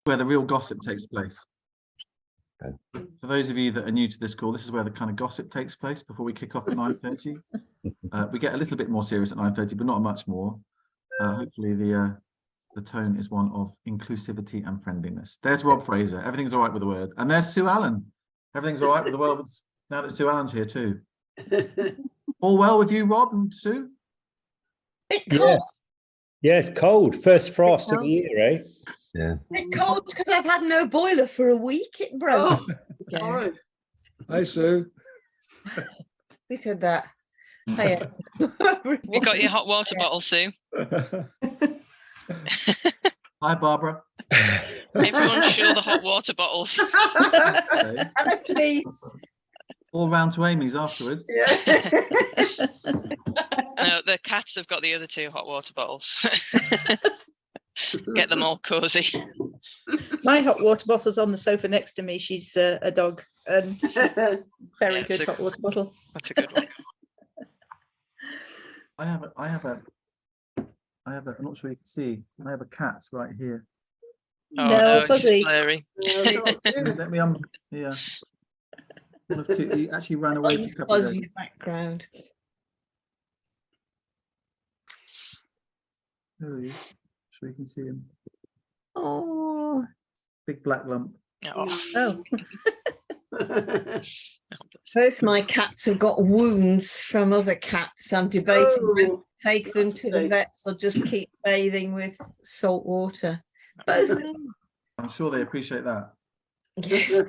where the real gossip takes place. Okay. For those of you that are new to this call, this is where the kind of gossip takes place before we kick off at 9:30. We get a little bit more serious at 9:30, but not much more. Hopefully the tone is one of inclusivity and friendliness. There's Rob Fraser. Everything's all right with the word. And there's Sue Allen. Everything's all right with the world now that Sue Allen's here too. All well with you, Rob and Sue? Bit cold. Yeah, it's cold. First frost of the year, eh? Yeah. Bit cold because I've had no boiler for a week. It broke. Oh, all right. Hi, Sue. We said that. Hiya. You got your hot water bottle, Sue? Hi, Barbara. Everyone show the hot water bottles. Okay. Hello, please. All round to Amy's afterwards. Yeah. No, the cats have got the other 2 hot water bottles. Get them all cozy. My hot water bottle's on the sofa next to me. She's a dog, and she's a very Yeah, good hot water bottle. That's a good one. I have a, I'm not sure you can see, I have a cat right here. Oh, No, it's fuzzy. blurry. Let me, yeah. He actually ran away for a couple of days. Fuzzy background. There he is. So you can see him. Oh, Big black lump. Oh, Oh, both my cats have got wounds from other cats. I'm debating whether to take them to the vets or just keep bathing with salt water. Both of them. I'm sure they appreciate that. Yes.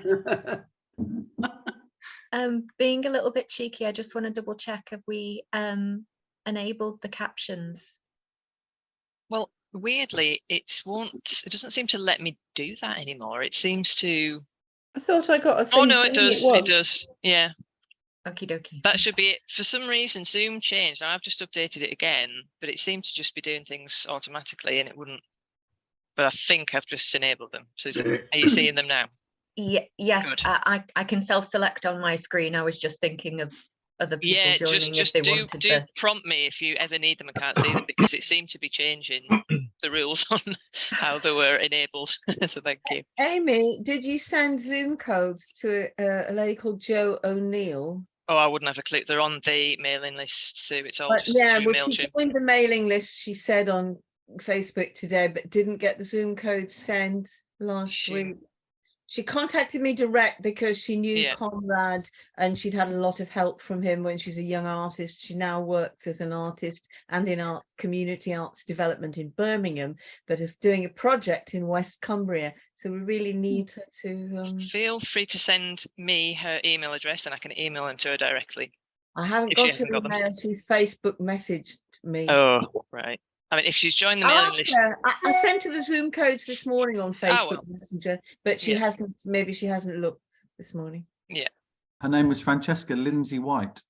Being a little bit cheeky, I just want to double check, have we enabled the captions? well, weirdly, it doesn't seem to let me do that anymore. It seems to. I thought I got a thing. Oh no, it saying does. was. It does. Yeah. Okie dokie. That should be it. For some reason, Zoom changed. And I've just updated it again, but it seemed to just be doing things automatically, and it wouldn't. But I think I've just enabled them. So are you seeing them now? Yeah, yes, Good. I can self-select on my screen. I was just thinking of other people Yeah, joining just if they do wanted do to. prompt me if you ever need them and can't see them, because it seemed to be changing the rules on how they were enabled. So thank you. Amy, did you send Zoom codes to a lady called Jo O'Neill? Oh, I wouldn't have a clue. They're on the mailing list, so it's all But just yeah, through well, she MailChimp. joined the mailing list, she said on Facebook today, but didn't get the Zoom code sent last week. She contacted me direct because she knew Yeah. Conrad and she'd had a lot of help from him when she's a young artist. She now works as an artist and in arts, community arts development in Birmingham, but is doing a project in West Cumbria. So we really need her to. Feel free to send me her email address and I can email them to her directly. I haven't If she got hasn't her got them. email. She's Facebook messaged me. Oh, right. I mean, if she's joined the I'll mailing ask list, her. I sent her the Zoom codes this morning on Facebook well. Messenger, but she Yeah. hasn't. Maybe she hasn't looked this morning. Her name was Francesca Lindsay White.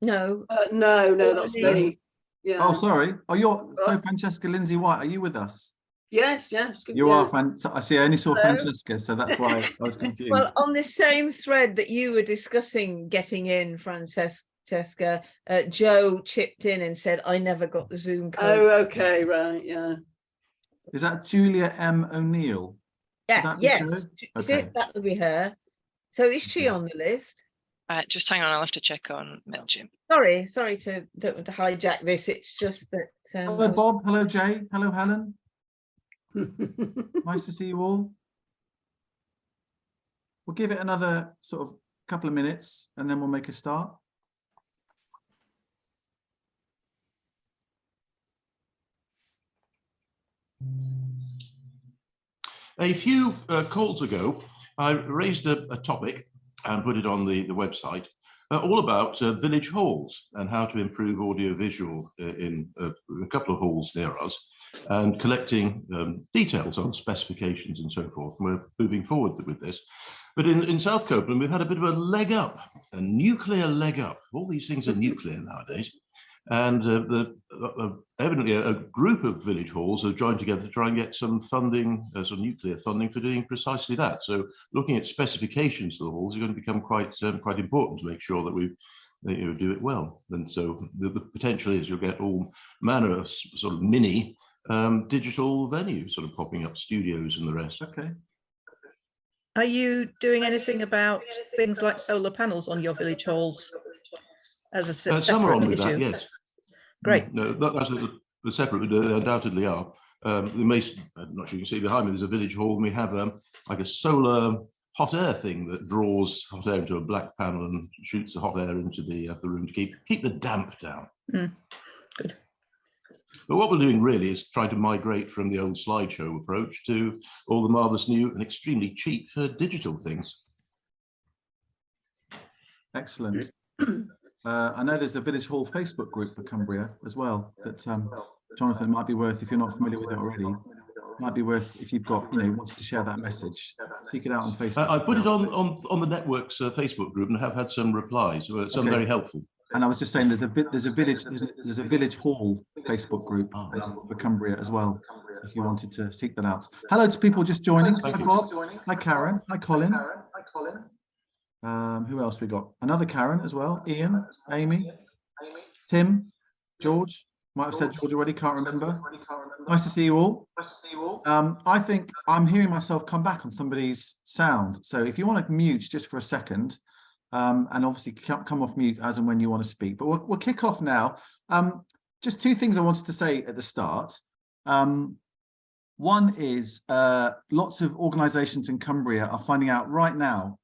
No, No, that's me. Yeah. Oh, sorry. Oh, you're so Francesca Lindsay White. Are you with us? Yes. You yeah. are. I see. I only saw Hello? Francesca, so that's why I was confused. well, on the same thread that you were discussing getting in, Francesca, Joe chipped in and said, "I never got the Zoom code." Oh, okay, right, yeah. Is that Julia M. O'Neill? yeah, that be yes, Joe? is Okay. it? That'll be her. So is she on the list? just hang on, I'll have to check on MailChimp. Sorry to hijack this. It's just that. Hello, Bob. Hello, Jay. Hello, Helen. Nice to see you all. We'll give it another sort of couple of minutes and then we'll make a start. A few calls ago, I raised a topic and put it on the website, all about village halls and how to improve audio-visual in a couple of halls near us, and collecting details on specifications and so forth. And we're moving forward with this. But in South Copeland, we've had a bit of a leg up, a nuclear leg up. All these things are nuclear nowadays. And evidently a group of village halls have joined together to try and get some funding, some nuclear funding for doing precisely that. So looking at specifications for the halls are going to become quite important to make sure that we do it well. And so the potential is you'll get all manner of sort of mini digital venues sort of popping up, studios and the rest. Okay. Are you doing anything about things like solar panels on your village halls as a Some are on separate with that, issue? yes. Great. No, that's a separate, but they undoubtedly are. I'm not sure you can see behind me, there's a village hall, and we have like a solar hot air thing that draws hot air into a black panel and shoots the hot air into the room to keep the damp down. Good. But what we're doing really is trying to migrate from the old slideshow approach to all the marvelous new and extremely cheap digital things. Excellent. I know there's the Village Hall Facebook group for Cumbria as well that Jonathan, might be worth, if you're not familiar with it already, might be worth, if you've got, wanted to share that message, speak it out on Facebook. I put it on the network's Facebook group and have had some replies, some very helpful. And I was just saying there's a Village Hall Facebook group for Cumbria as well, if you wanted to seek that out. Hello to people just joining. Hi Bob. Hi Karen. Hi Colin. Who else we got? Another Karen as well. Ian, Amy, Tim, George. Might have said George already, can't remember. Nice to see you all. I think I'm hearing myself come back on somebody's sound. So if you want to mute just for a second, and obviously come off mute as and when you want to speak. But we'll kick off now. Just two things I wanted to say at the start. One is lots of organisations in Cumbria are finding out right now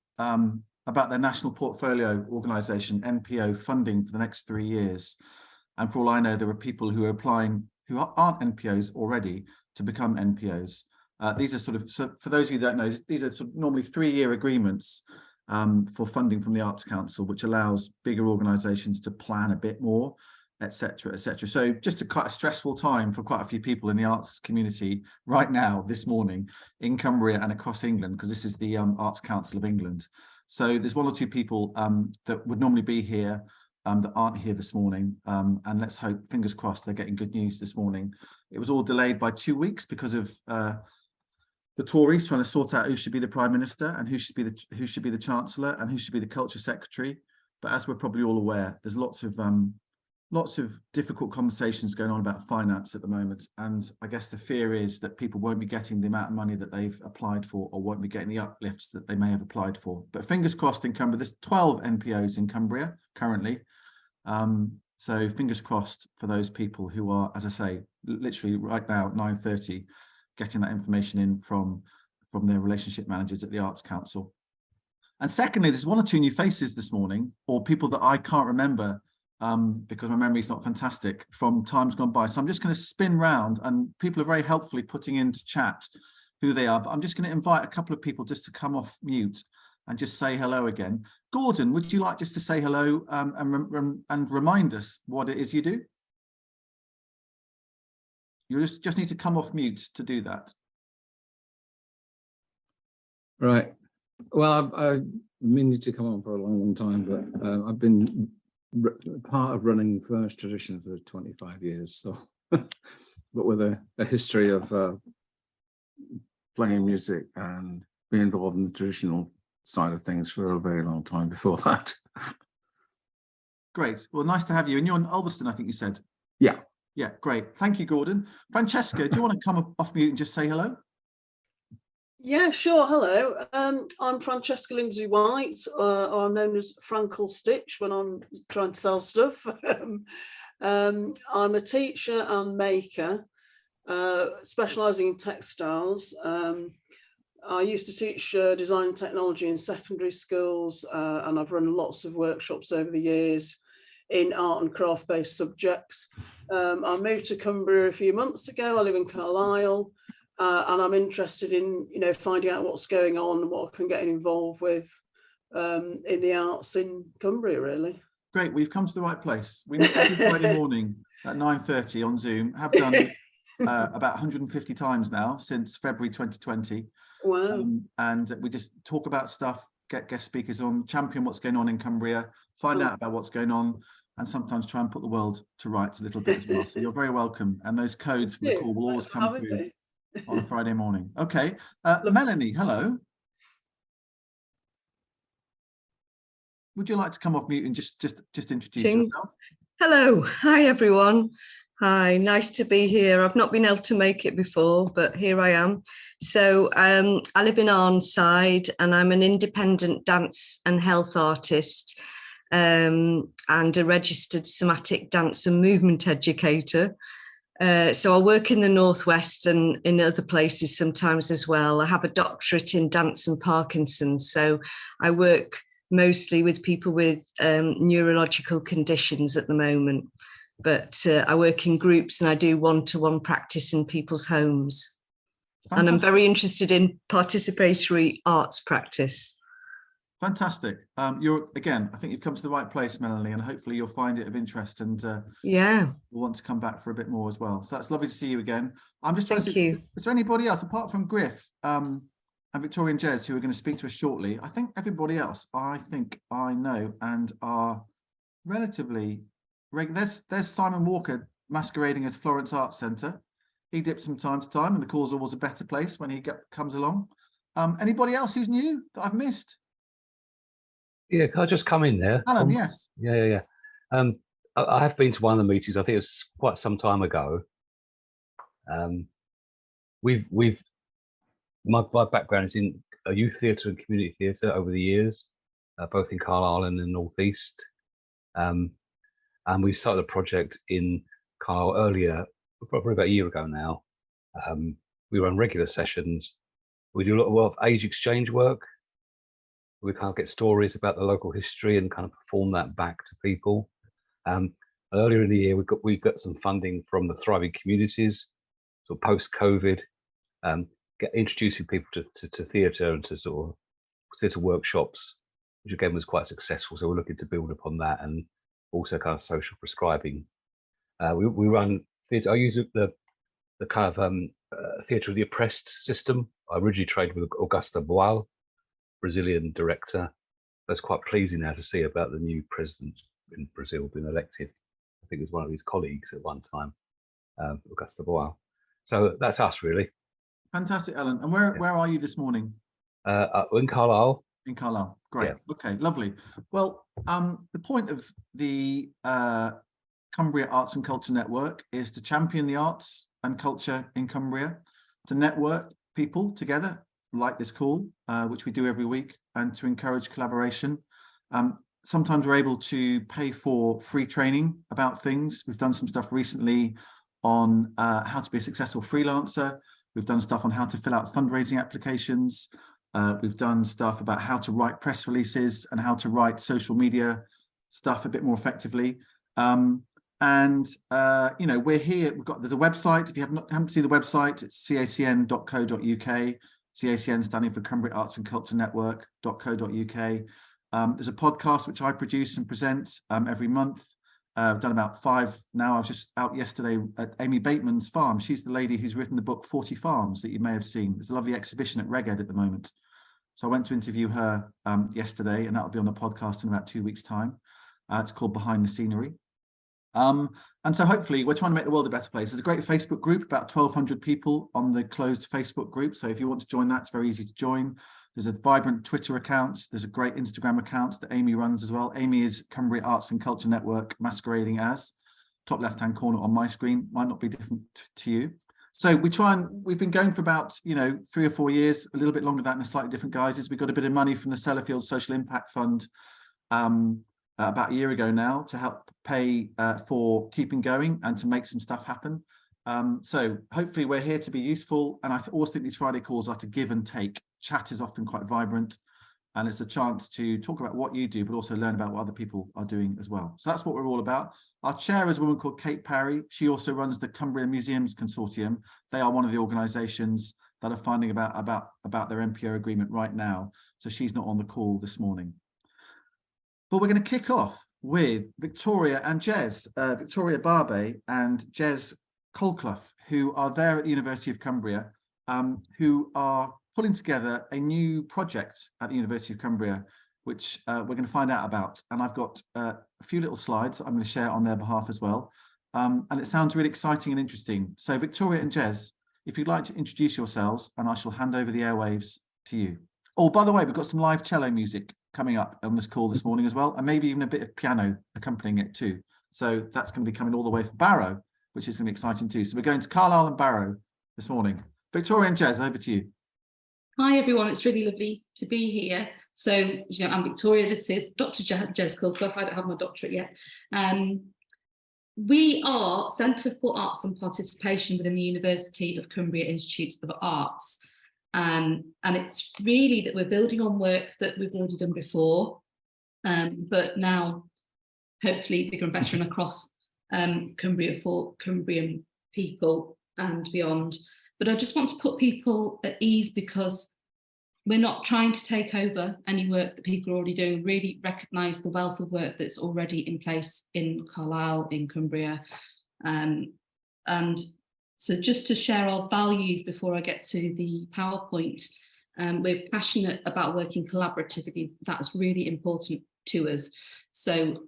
about their National Portfolio Organisation, NPO, funding for the next 3 years. And for all I know, there are people who are applying who aren't NPOs already to become NPOs. These are sort of, so for those of you who don't know, these are sort of normally 3-year agreements for funding from the Arts Council, which allows bigger organisations to plan a bit more, etc., etc. So just quite a stressful time for quite a few people in the arts community right now, this morning, in Cumbria and across England, because this is the Arts Council of England. So there's 1 or 2 people that would normally be here that aren't here this morning, and let's hope, fingers crossed, they're getting good news this morning. It was all delayed by 2 weeks because of the Tories trying to sort out who should be the Prime Minister and who should be the Chancellor and who should be the Culture Secretary. But as we're probably all aware, there's lots of difficult conversations going on about finance at the moment, and I guess the fear is that people won't be getting the amount of money that they've applied for, or won't be getting the uplifts that they may have applied for. But fingers crossed in Cumbria, there's 12 NPOs in Cumbria currently. So fingers crossed for those people who are, as I say, literally right now at 9:30, getting that information in from their relationship managers at the Arts Council. And secondly, there's 1 or 2 new faces this morning, or people that I can't remember because my memory is not fantastic from times gone by. So I'm just going to spin round, and people are very helpfully putting into chat who they are, but I'm just going to invite a couple of people just to come off mute and just say hello again. Gordon, would you like just to say hello and remind us what it is you do? You just need to come off mute to do that. Right. Well, I've meaning to come on for a long time, but I've been part of running Furnish Tradition for 25 years, so but with a history of playing music and being involved in the traditional side of things for a very long time before that. Great. Well, nice to have you. And you're in Ulverston, I think you said. Yeah. Yeah, great. Thank you, Gordon. Francesca, do you want to come off mute and just say hello? Yeah, sure. Hello. I'm Francesca Lindsay White, or I'm known as Frankel Stitch when I'm trying to sell stuff. I'm a teacher and maker, specialising in textiles. I used to teach design and technology in secondary schools, and I've run lots of workshops over the years in art and craft-based subjects. I moved to Cumbria a few months ago. I live in Carlisle. And I'm interested in, finding out what's going on and what I can get involved with in the arts in Cumbria, really. Great, we've come to the right place. We meet every Friday morning at 9:30 on Zoom. Have done about 150 times now since February 2020. Wow. And we just talk about stuff, get guest speakers on, champion what's going on in Cumbria, find out about what's going on, and sometimes try and put the world to rights a little bit as well. So you're very welcome. And those codes for the call will always come through on a Friday morning. Okay, Melanie, hello. Would you like to come off mute and just introduce yourself? Hello, hi everyone. Hi, nice to be here. I've not been able to make it before, but here I am. So I live in Arnside and I'm an independent dance and health artist and a registered somatic dance and movement educator. So I work in the Northwest and in other places sometimes as well. I have a doctorate in dance and Parkinson's. So I work mostly with people with neurological conditions at the moment. But I work in groups and I do one-to-one practice in people's homes. Fantastic. And I'm very interested in participatory arts practice. Fantastic. You're again, I think you've come to the right place, Melanie, and hopefully you'll find it of interest and yeah, we'll want to come back for a bit more as well. So that's lovely to see you again. I'm just trying Thank to see, you. is there anybody else apart from Griff and Victoria and Jez who are going to speak to us shortly? I think everybody else I think I know and are relatively there's Simon Walker masquerading as Florence Arts Centre. He dips from time to time and the call's always a better place when he comes along. Anybody else who's new that I've missed? Yeah, can I just come in there? Alan, yes. Yeah. I have been to one of the meetings. I think it was quite some time ago. My background is in a youth theatre and community theatre over the years, both in Carlisle and in the North East. And we started a project in Carlisle earlier, probably about a year ago now. We run regular sessions. We do a lot of age exchange work. We kind of get stories about the local history and kind of perform that back to people. Earlier in the year, we got some funding from the Thriving Communities, sort of post-COVID, introducing people to theatre and to sort of theatre workshops, which again was quite successful. So we're looking to build upon that and also kind of social prescribing. We run theatre. I use the kind of theatre of the oppressed system. I originally trained with Augusta Boal, Brazilian director. That's quite pleasing now to see about the new president in Brazil being elected. I think it was one of his colleagues at one time, Augusta Boal. So that's us really. Fantastic, Alan. And where are you this morning? In Carlisle. In Carlisle. Great. Yeah. Okay, lovely. Well, the point of the Cumbria Arts and Culture Network is to champion the arts and culture in Cumbria, to network people together like this call, which we do every week, and to encourage collaboration. Sometimes we're able to pay for free training about things. We've done some stuff recently on how to be a successful freelancer. We've done stuff on how to fill out fundraising applications. We've done stuff about how to write press releases and how to write social media stuff a bit more effectively. You know, we're here. There's a website. If you haven't seen the website, it's cacn.co.uk. CACN standing for Cumbria Arts and Culture Network.co.uk. There's a podcast which I produce and present every month. I've done about 5 now. I was just out yesterday at Amy Bateman's farm. She's the lady who's written the book 40 Farms that you may have seen. There's a lovely exhibition at Reged at the moment. So I went to interview her yesterday, and that'll be on the podcast in about 2 weeks' time. It's called Behind the Scenery. And so hopefully we're trying to make the world a better place. There's a great Facebook group, about 1,200 people on the closed Facebook group. So if you want to join that, it's very easy to join. There's a vibrant Twitter account. There's a great Instagram account that Amy runs as well. Amy is Cumbria Arts and Culture Network masquerading as. Top left-hand corner on my screen, might not be different to you. So we've been going for about, 3 or 4 years, a little bit longer than that in a slightly different guises. We got a bit of money from the Sellafield Social Impact Fund about a year ago now to help pay for keeping going and to make some stuff happen. So hopefully we're here to be useful. And I always think these Friday calls are to give and take. Chat is often quite vibrant, and it's a chance to talk about what you do, but also learn about what other people are doing as well. So that's what we're all about. Our chair is a woman called Kate Parry. She also runs the Cumbria Museums Consortium. They are one of the organisations that are finding about their MPO agreement right now. So she's not on the call this morning. But we're going to kick off with Victoria and Jez, Victoria Barbe and Jez Colclough, who are there at the University of Cumbria, who are pulling together a new project at the University of Cumbria, which we're going to find out about. And I've got a few little slides that I'm going to share on their behalf as well. And it sounds really exciting and interesting. So Victoria and Jez, if you'd like to introduce yourselves, and I shall hand over the airwaves to you. Oh, by the way, we've got some live cello music coming up on this call this morning as well, and maybe even a bit of piano accompanying it too. So that's going to be coming all the way from Barrow which is going to be exciting too. So we're going to Carlisle and Barrow this morning. Victoria and Jez, over to you. Hi everyone, it's really lovely to be here. So, I'm Victoria, this is Dr. Jez Colclough, I don't have my doctorate yet. We are Centre for Arts and Participation within the University of Cumbria Institute of Arts. And it's really that we're building on work that we've already done before, but now hopefully bigger and better and across Cumbria for Cumbrian people and beyond. But I just want to put people at ease because we're not trying to take over any work that people are already doing, really recognise the wealth of work that's already in place in Carlisle, in Cumbria. And so just to share our values before I get to the PowerPoint, we're passionate about working collaboratively. That's really important to us. So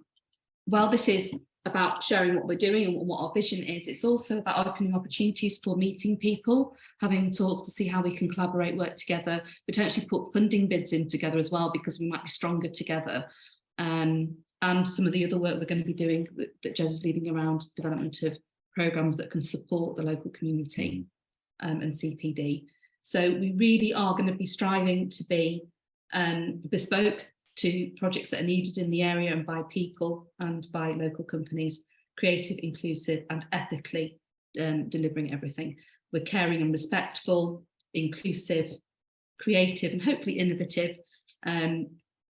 while this is about sharing what we're doing and what our vision is, it's also about opening opportunities for meeting people, having talks to see how we can collaborate, work together, potentially put funding bids in together as well, because we might be stronger together. And some of the other work we're going to be doing that Jez is leading around development of programmes that can support the local community and CPD. So we really are going to be striving to be bespoke to projects that are needed in the area and by people and by local companies, creative, inclusive and ethically delivering everything. We're caring and respectful, inclusive, creative and hopefully innovative,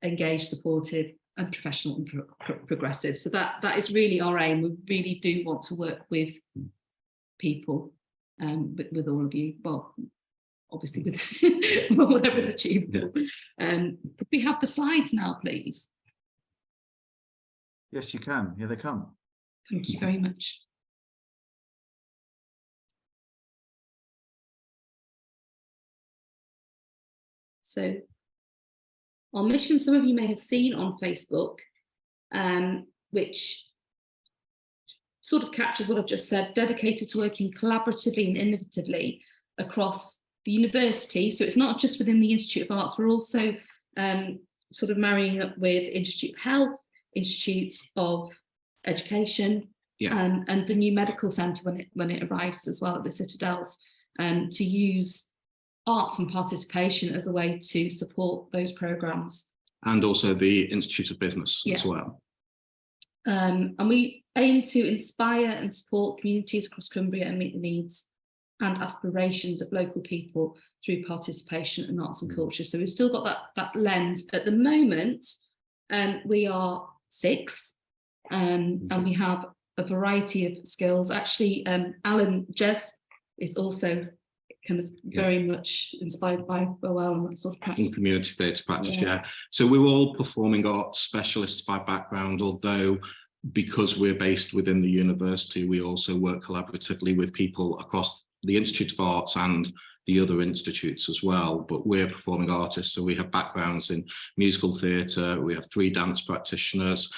engaged, supportive and professional and progressive. So that is really our aim. We really do want to work with people, with all of you. Well, obviously with whatever's achievable. Could we have the slides now, please? Yes, you can. Here they come. Thank you very much. So our mission, some of you may have seen on Facebook, which sort of captures what I've just said, dedicated to working collaboratively and innovatively across the university. So it's not just within the Institute of Arts, we're also sort of marrying up with Institute of Health, Institute of Education, and the new medical centre when it arrives as well at the Citadels, to use arts and participation as a way to support those programmes. And also the Institute of Business as well. And we aim to inspire and support communities across Cumbria and meet the needs and aspirations of local people through participation in arts and culture. So we've still got that lens. At the moment, we are 6, and we have a variety of skills. Actually, Alan Jez is also kind of very much inspired by Boel and that sort of practice. In community theatre practice, So we're all performing arts specialists by background, although because we're based within the university, we also work collaboratively with people across the Institute of Arts and the other institutes as well, but we're performing artists, so we have backgrounds in musical theatre, we have 3 dance practitioners,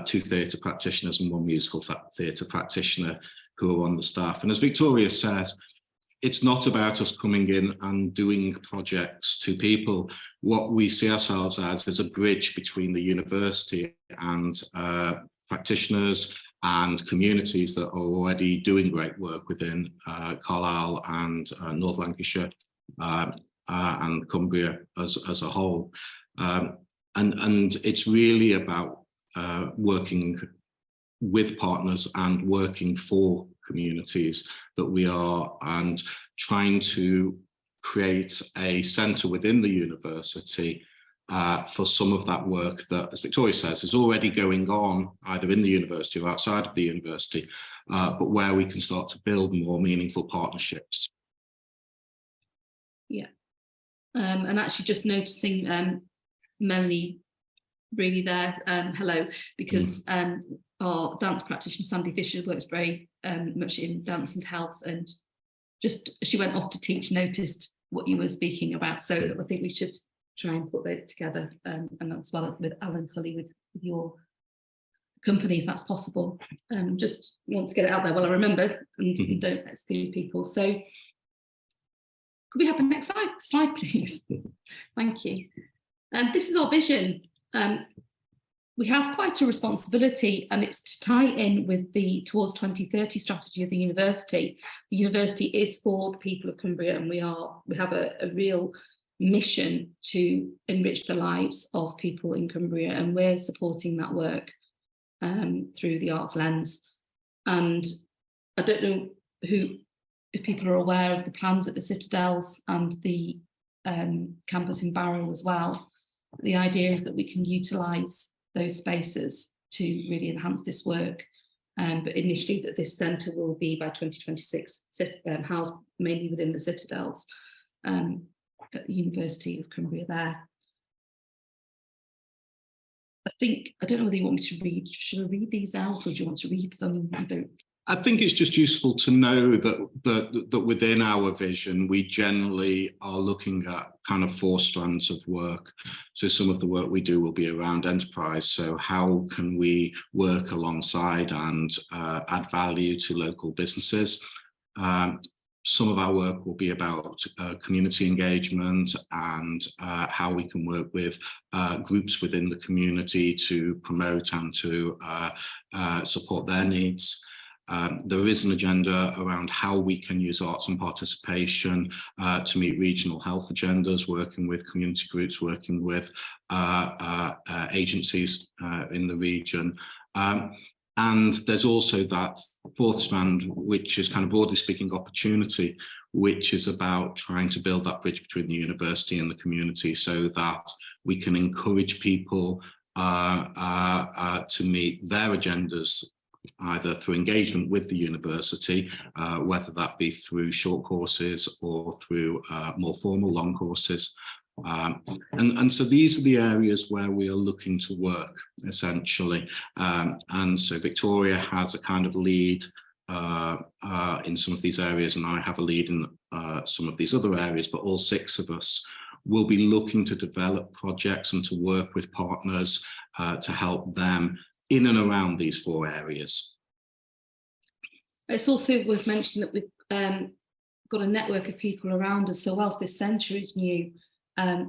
2 theatre practitioners and 1 musical theatre practitioner who are on the staff. And as Victoria says, it's not about us coming in and doing projects to people. What we see ourselves as is a bridge between the university and practitioners and communities that are already doing great work within Carlisle and North Lancashire and Cumbria as a whole. And it's really about working with partners and working for communities that we are, and trying to create a centre within the university for some of that work that, as Victoria says, is already going on either in the university or outside of the university, but where we can start to build more meaningful partnerships. Yeah, and actually just noticing Melanie really there, hello, because our dance practitioner Sandy Fisher works very much in dance and health, and just she went off to teach, noticed what you were speaking about, so I think we should try and put those together, and as well with Alan Cully with your company if that's possible. Just want to get it out there while I remember and don't exclude people. So could we have the next slide please? Thank you. And this is our vision. we have quite a responsibility, and it's to tie in with the Towards 2030 strategy of the university. The university is for the people of Cumbria, and we have a real mission to enrich the lives of people in Cumbria, and we're supporting that work through the arts lens. And I don't know if people are aware of the plans at the Citadels and the campus in Barrow as well. The idea is that we can utilise those spaces to really enhance this work. But initially that this centre will be by 2026 housed mainly within the Citadels at the University of Cumbria there. I don't know whether you want me to read, should I read these out or do you want to read them? I think it's just useful to know that within our vision, we generally are looking at kind of 4 strands of work. So some of the work we do will be around enterprise. So how can we work alongside and add value to local businesses? Some of our work will be about community engagement and how we can work with groups within the community to promote and to support their needs. There is an agenda around how we can use arts and participation to meet regional health agendas, working with community groups, working with agencies in the region. And there's also that 4th strand, which is kind of broadly speaking opportunity, which is about trying to build that bridge between the university and the community so that we can encourage people to meet their agendas either through engagement with the university, whether that be through short courses or through more formal long courses. And so these are the areas where we are looking to work, essentially. And so Victoria has a kind of lead in some of these areas, and I have a lead in some of these other areas, but all 6 of us will be looking to develop projects and to work with partners to help them in and around these 4 areas. It's also worth mentioning that we've got a network of people around us. So whilst this centre is new,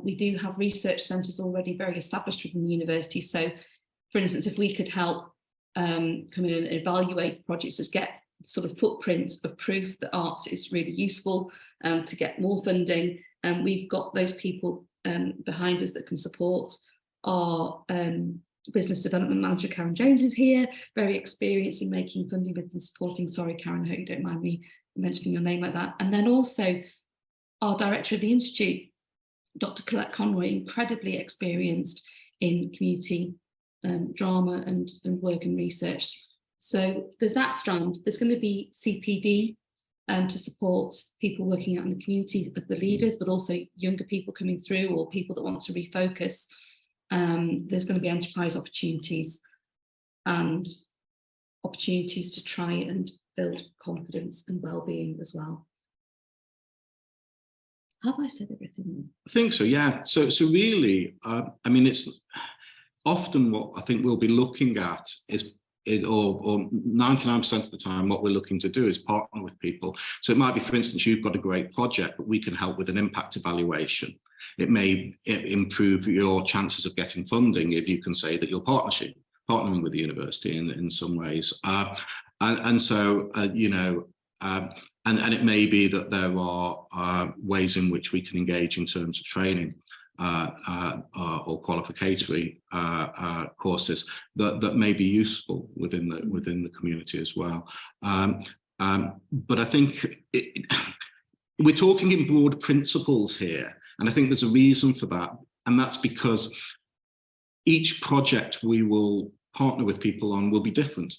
we do have research centres already very established within the university. So, for instance, if we could help come in and evaluate projects, to get sort of footprints of proof that arts is really useful, to get more funding, and we've got those people behind us that can support. Our business development manager, Karen Jones, is here, very experienced in making funding bids and supporting. Sorry, Karen, I hope you don't mind me mentioning your name like that. And then also our director of the Institute, Dr. Colette Conroy, incredibly experienced in community drama and work and research. So there's that strand. There's going to be CPD to support people working out in the community as the leaders, but also younger people coming through or people that want to refocus. There's going to be enterprise opportunities and opportunities to try and build confidence and well-being as well. Have I said everything? I think so, yeah. So really, I mean, it's often what I think we'll be looking at is or 99% of the time, what we're looking to do is partner with people. So it might be, for instance, you've got a great project, but we can help with an impact evaluation. It may improve your chances of getting funding if you can say that you're partnering with the university in some ways. And so, you know, and it may be that there are ways in which we can engage in terms of training or qualificatory courses that may be useful within the community as well. But I think we're talking in broad principles here, and I think there's a reason for that, and that's because each project we will partner with people on will be different.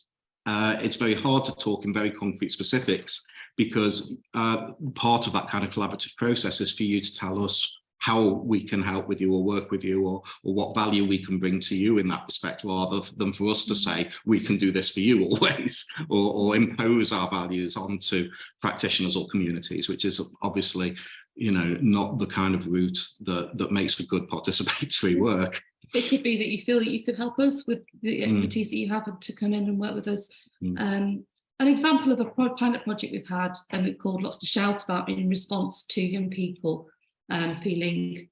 It's very hard to talk in very concrete specifics because part of that kind of collaborative process is for you to tell us how we can help with you or work with you or what value we can bring to you in that respect, rather than for us to say we can do this for you always or impose our values onto practitioners or communities, which is obviously, you know, not the kind of route that makes for good participatory work. It could be that you feel that you could help us with the expertise that you have to come in and work with us. An example of a pilot project we've had and we've called Lots to Shout About in response to young people feeling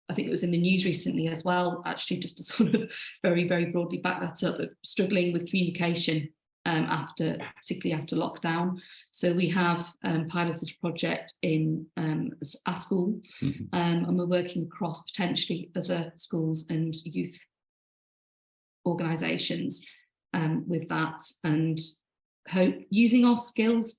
I think it was in the news recently as well, actually, just to sort of very, very broadly back that up, but struggling with communication particularly after lockdown. So we have piloted a project in a school, and we're working across potentially other schools and youth organisations with that, and using our skills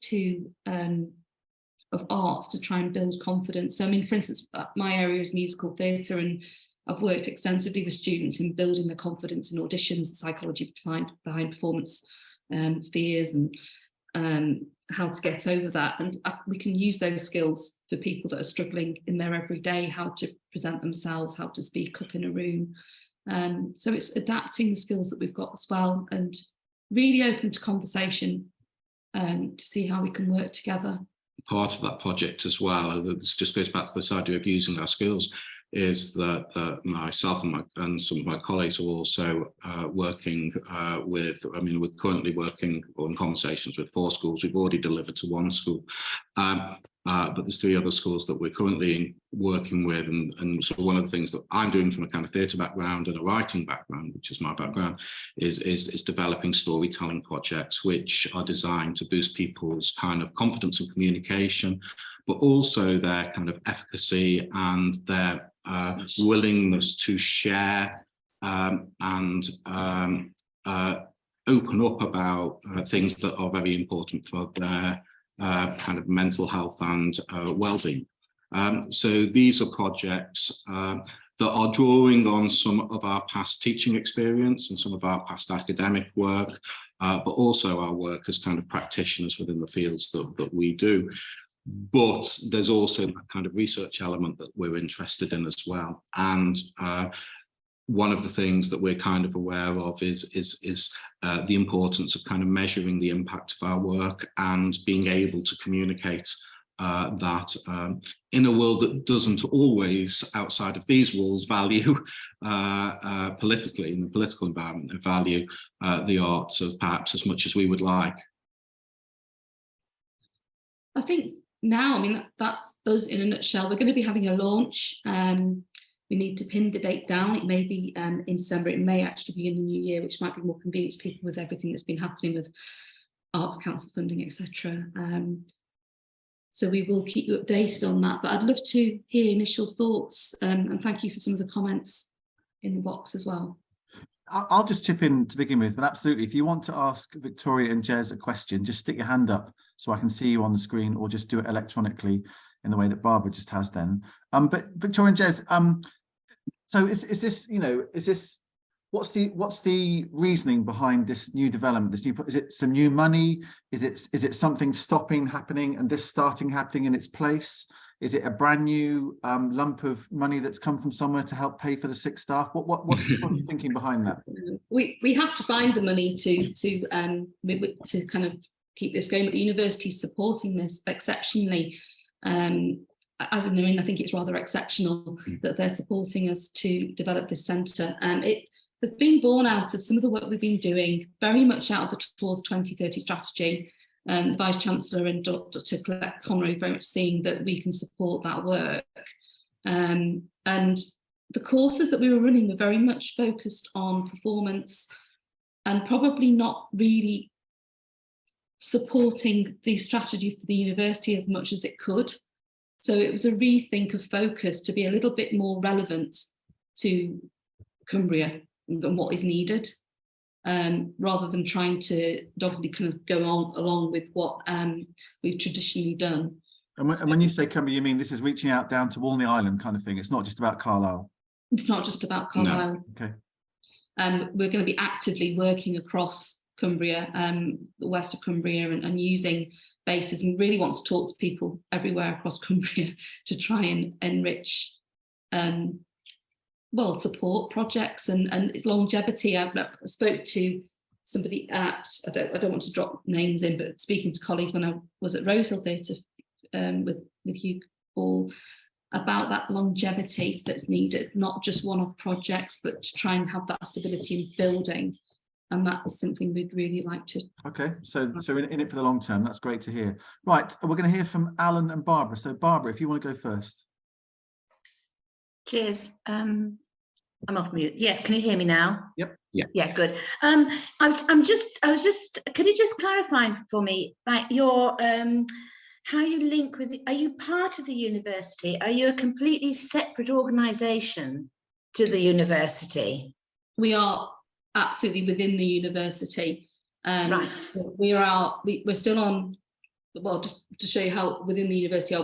of arts to try and build confidence. So I mean, for instance, my area is musical theatre, and I've worked extensively with students in building their confidence in auditions, psychology behind performance fears, and how to get over that. And we can use those skills for people that are struggling in their everyday, how to present themselves, how to speak up in a room. So it's adapting the skills that we've got as well, and really open to conversation to see how we can work together. Part of that project as well, this just goes back to this idea of using our skills, is that myself and some of my colleagues are also working with, I mean, we're currently working on conversations with 4 schools. We've already delivered to 1 school, but there's 3 other schools that we're currently working with. And so one of the things that I'm doing from a kind of theatre background and a writing background, which is my background, is developing storytelling projects which are designed to boost people's kind of confidence and communication, but also their kind of efficacy and their willingness to share and open up about things that are very important for their kind of mental health and well-being. So these are projects that are drawing on some of our past teaching experience and some of our past academic work, but also our work as kind of practitioners within the fields that we do. But there's also that kind of research element that we're interested in as well. And one of the things that we're kind of aware of is the importance of kind of measuring the impact of our work and being able to communicate that in a world that doesn't always, outside of these walls, value politically, in the political environment, value the arts perhaps as much as we would like. I think now, I mean, that's us in a nutshell. We're going to be having a launch. We need to pin the date down. It may be in December. It may actually be in the new year, which might be more convenient to people with everything that's been happening with Arts Council funding, etc. So we will keep you updated on that. But I'd love to hear initial thoughts, and thank you for some of the comments in the box as well. I'll just chip in to begin with, but absolutely, if you want to ask Victoria and Jez a question, just stick your hand up so I can see you on the screen, or just do it electronically in the way that Barbara just has then. But Victoria and Jez, so is this, you know, is this, what's the reasoning behind this new development? Is it some new money? Is it something stopping happening and this starting happening in its place? Is it a brand new lump of money that's come from somewhere to help pay for the sick staff? What's the sort of thinking behind that? We have to find the money to kind of keep this going, but the university is supporting this exceptionally. As in, I think it's rather exceptional that they're supporting us to develop this centre. It has been born out of some of the work we've been doing, very much out of the Towards 2030 strategy. The Vice-Chancellor and Dr. Conroy very much seeing that we can support that work. And the courses that we were running were very much focused on performance and probably not really supporting the strategy for the university as much as it could. So it was a rethink of focus to be a little bit more relevant to Cumbria and what is needed. Rather than trying to doggedly kind of go along with what we've traditionally done. And when you say Cumbria, you mean this is reaching out down to Walney Island kind of thing? It's not just about Carlisle? It's not just about Carlisle. No. Okay. We're going to be actively working across Cumbria, the west of Cumbria, and using bases, and really want to talk to people everywhere across Cumbria to try and enrich well, support projects and its longevity. I spoke to somebody at, I don't want to drop names in, but speaking to colleagues when I was at Rosehill Theatre with Hugh Ball, about that longevity that's needed, not just one-off projects, but to try and have that stability in building. And that is something we'd really like to. Okay, so in it for the long term. That's great to hear. Right, we're going to hear from Alan and Barbara. So Barbara, if you want to go first. Cheers. I'm off mute. Yeah, can you hear me now? Yep. Yeah. Yeah, good. I was just. Can you just clarify for me, like your how you link with? Are you part of the university? Are you a completely separate organisation to the university? We are absolutely within the university. Right. We're still on. Well, just to show you how within the university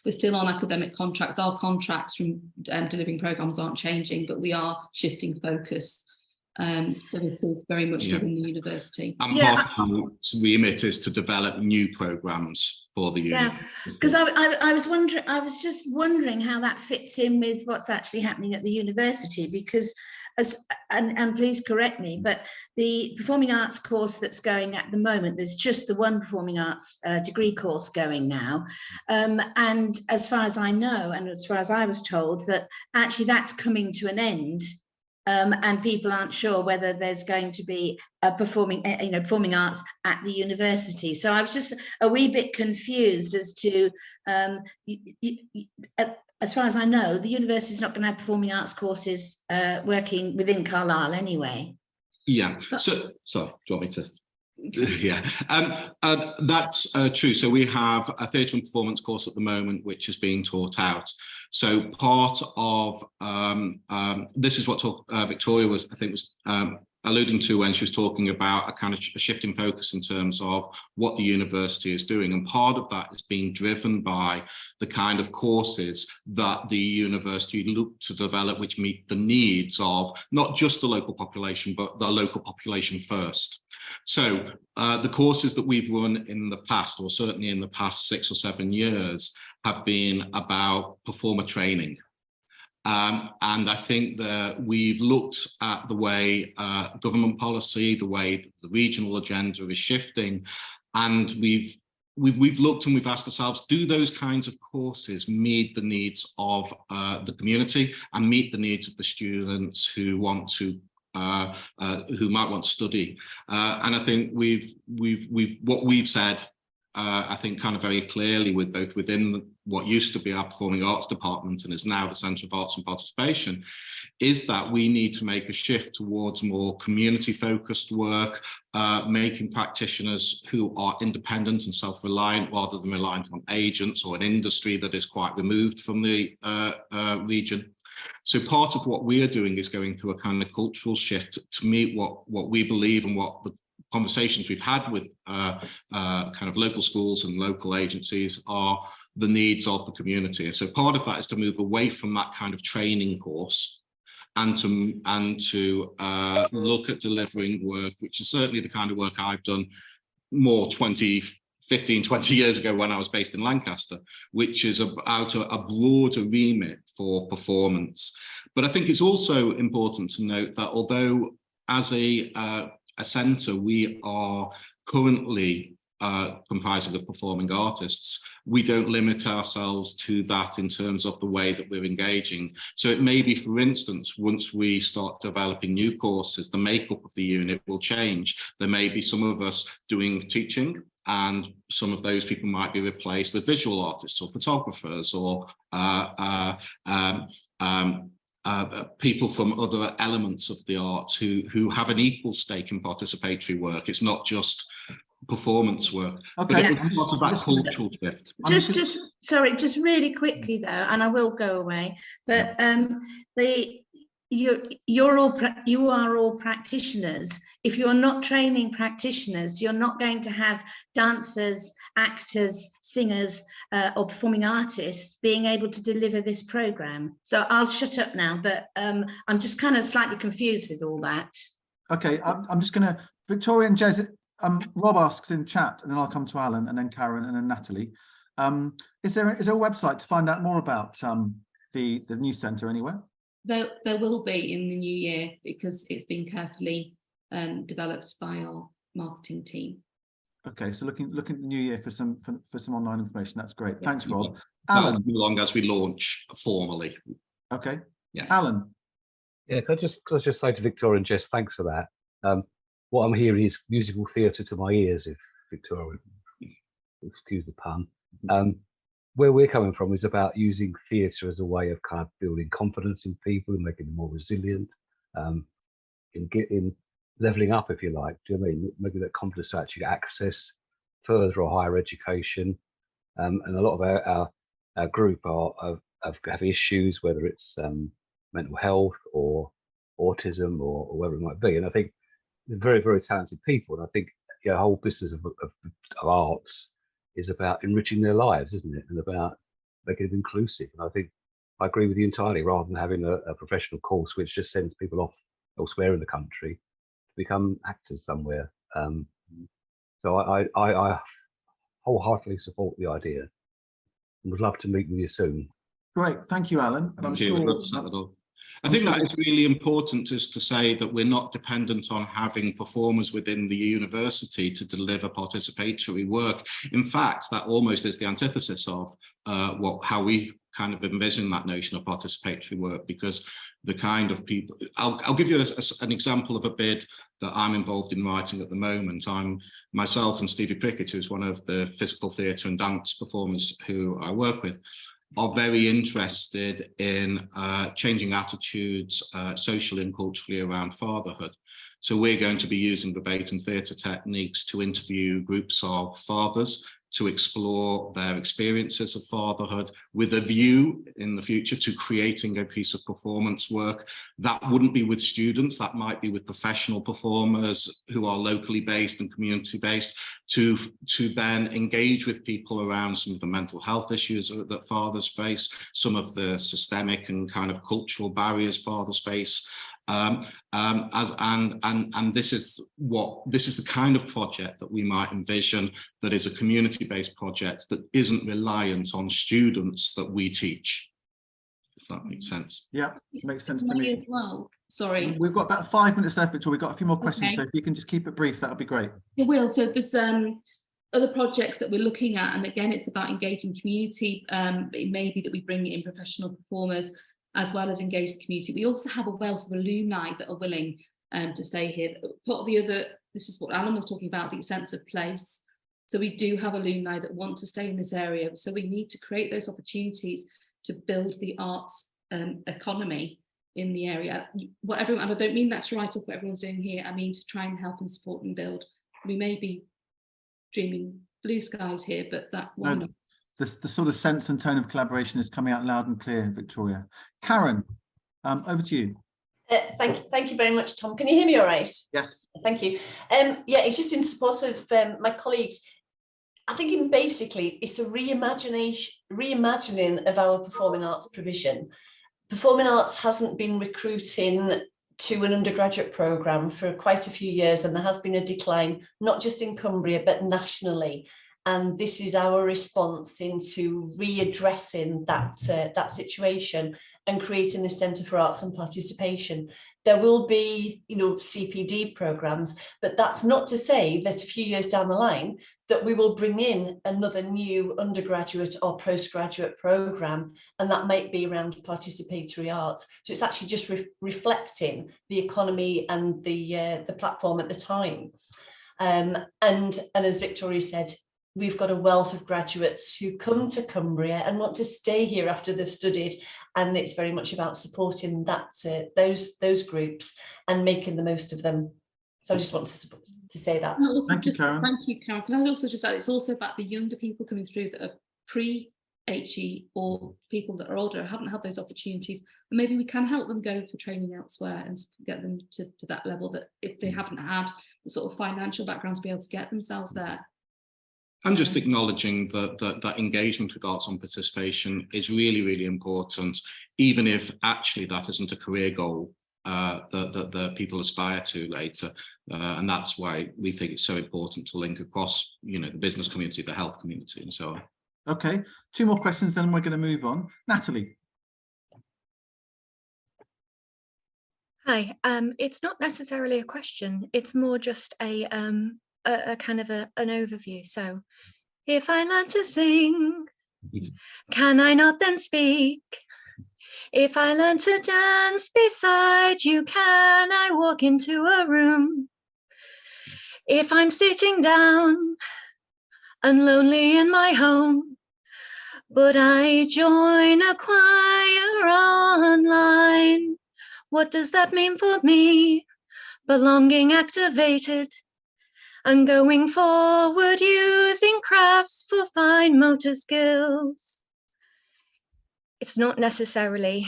we're still on academic contracts. Our contracts from delivering programmes aren't changing, but we are shifting focus. So it is very much within the university. And part of our remit is to develop new programmes for the university. Yeah, because I was just wondering how that fits in with what's actually happening at the university, because and please correct me, but the performing arts course that's going at the moment, there's just the one performing arts degree course going now, and as far as I know, and as far as I was told, that actually that's coming to an end, and people aren't sure whether there's going to be a performing arts at the university. So I was just a wee bit confused as to as far as I know, the university is not going to have performing arts courses working within Carlisle anyway. Yeah. So, sorry, do you want me to? Yeah, that's true. So we have a theatre and performance course at the moment, which is being taught out. So part of this is what Victoria was, I think, was alluding to when she was talking about a kind of a shift in focus in terms of what the university is doing. And part of that is being driven by the kind of courses that the university look to develop, which meet the needs of not just the local population, but the local population first. So the courses that we've run in the past, or certainly in the past 6 or 7 years, have been about performer training. And I think that we've looked at the way government policy, the way the regional agenda is shifting, and we've looked and we've asked ourselves, do those kinds of courses meet the needs of the community and meet the needs of the students who want to who might want to study? And I think what we've said, I think kind of very clearly, with both within what used to be our performing arts department and is now the Centre of Arts and Participation, is that we need to make a shift towards more community focused work, making practitioners who are independent and self-reliant rather than reliant on agents or an industry that is quite removed from the region. So part of what we are doing is going through a kind of cultural shift to meet what we believe and what the conversations we've had with kind of local schools and local agencies are the needs of the community. And so part of that is to move away from that kind of training course and to look at delivering work, which is certainly the kind of work I've done more 15, 20 years ago when I was based in Lancaster, which is about a broader remit for performance. But I think it's also important to note that although as a centre we are currently comprising of performing artists, we don't limit ourselves to that in terms of the way that we're engaging. So it may be, for instance, once we start developing new courses, the makeup of the unit will change. There may be some of us doing teaching, and some of those people might be replaced with visual artists or photographers or people from other elements of the arts who have an equal stake in participatory work. It's not just performance work. Okay, but it's part of that cultural shift. Just really quickly though, and I will go away, but you are all practitioners. If you're not training practitioners, you're not going to have dancers, actors, singers, or performing artists being able to deliver this program. So I'll shut up now, but I'm just kind of slightly confused with all that. Okay, I'm just going to, Victoria and Jez, Rob asks in chat, and then I'll come to Alan, and then Karen, and then Natalie. Is there a website to find out more about the new centre anywhere? There will be in the new year, because it's been carefully developed by our marketing team. Okay, so looking at the new year for some online information. That's great. Thanks, Rob. Alan, Alan, as long as we launch formally. Okay. Yeah. Alan. Yeah, could I just say to Victoria and Jess, thanks for that. What I'm hearing is musical theatre to my ears, if Victoria, excuse the pun. where we're coming from is about using theatre as a way of kind of building confidence in people and making them more resilient, in leveling up, if you like. Do you know what I mean? Maybe that confidence to actually access further or higher education. And a lot of our group have issues, whether it's mental health or autism or whatever it might be. And I think they're very, very talented people. And I think the whole business of arts is about enriching their lives, isn't it? And about making it inclusive. And I think I agree with you entirely, rather than having a professional course which just sends people off elsewhere in the country to become actors somewhere. So I wholeheartedly support the idea and would love to meet with you soon. Great, thank you, Alan. And I'm sure I think that is really important, is to say that we're not dependent on having performers within the university to deliver participatory work. In fact, that almost is the antithesis of how we kind of envision that notion of participatory work, because the kind of people, I'll give you an example of a bid that I'm involved in writing at the moment. Myself and Stevie Prickett, who's one of the physical theatre and dance performers who I work with, are very interested in changing attitudes socially and culturally around fatherhood. So we're going to be using verbatim theatre techniques to interview groups of fathers to explore their experiences of fatherhood, with a view in the future to creating a piece of performance work that wouldn't be with students, that might be with professional performers who are locally based and community based, to then engage with people around some of the mental health issues that fathers face, some of the systemic and kind of cultural barriers fathers face. And this is the kind of project that we might envision, that is a community-based project that isn't reliant on students that we teach, if that makes sense. Yeah, makes sense to me as well. Sorry, we've got about 5 minutes left, Victoria. We've got a few more questions, okay. So if you can just keep it brief, that would be great. It will. So there's other projects that we're looking at, and again, it's about engaging community. It may be that we bring in professional performers as well as engage the community. We also have a wealth of alumni that are willing to stay here. Part of the other, this is what Alan was talking about, the sense of place. So we do have alumni that want to stay in this area. So we need to create those opportunities to build the arts economy in the area. And I don't mean that to write off what everyone's doing here. I mean to try and help and support and build. We may be dreaming blue skies here, but that why not? The sort of sense and tone of collaboration is coming out loud and clear, Victoria. Karen, over to you. Thank you very much, Tom. Can you hear me all right? Yes. Thank you. Yeah, it's just in support of my colleagues. I think basically it's a reimagining of our performing arts provision. Performing arts hasn't been recruiting to an undergraduate programme for quite a few years, and there has been a decline, not just in Cumbria, but nationally. And this is our response into readdressing that situation and creating the Centre for Arts and Participation. There will be, CPD programmes, but that's not to say that a few years down the line that we will bring in another new undergraduate or postgraduate programme, and that might be around participatory arts. So it's actually just reflecting the economy and the platform at the time. And as Victoria said, we've got a wealth of graduates who come to Cumbria and want to stay here after they've studied, and it's very much about supporting those groups and making the most of them. So I just wanted to say that. Thank you, Karen. Thank you, Karen. Can I also just add, it's also about the younger people coming through that are pre-HE or people that are older, haven't had those opportunities, and maybe we can help them go for training elsewhere and get them to that level, that if they haven't had the sort of financial background to be able to get themselves there. And just acknowledging that engagement with arts and participation is really, really important, even if actually that isn't a career goal that people aspire to later. And that's why we think it's so important to link across, the business community, the health community, and so on. Okay, 2 more questions, then we're going to move on. Natalie. Hi, it's not necessarily a question. It's more just a kind of an overview. So, if I learn to sing, can I not then speak? If I learn to dance beside you, can I walk into a room? If I'm sitting down and lonely in my home, but I join a choir online. What does that mean for me? Belonging activated and going forward, using crafts for fine motor skills. It's not necessarily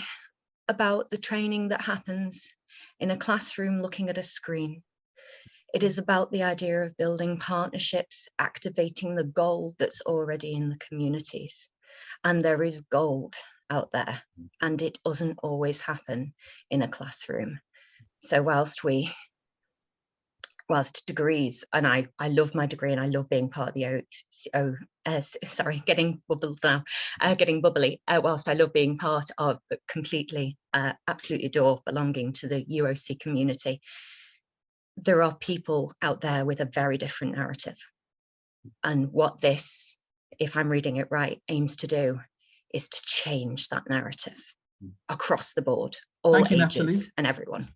about the training that happens in a classroom looking at a screen. It is about the idea of building partnerships, activating the gold that's already in the communities. And there is gold out there, and it doesn't always happen in a classroom. So whilst degrees, and I love my degree and I love being part of the sorry, getting bubbled now, getting bubbly, whilst I love being part of, but completely, absolutely adore belonging to the UOC community, there are people out there with a very different narrative. And what this, if I'm reading it right, aims to do is to change that narrative across the board, all Thank you, ages Natalie. and everyone.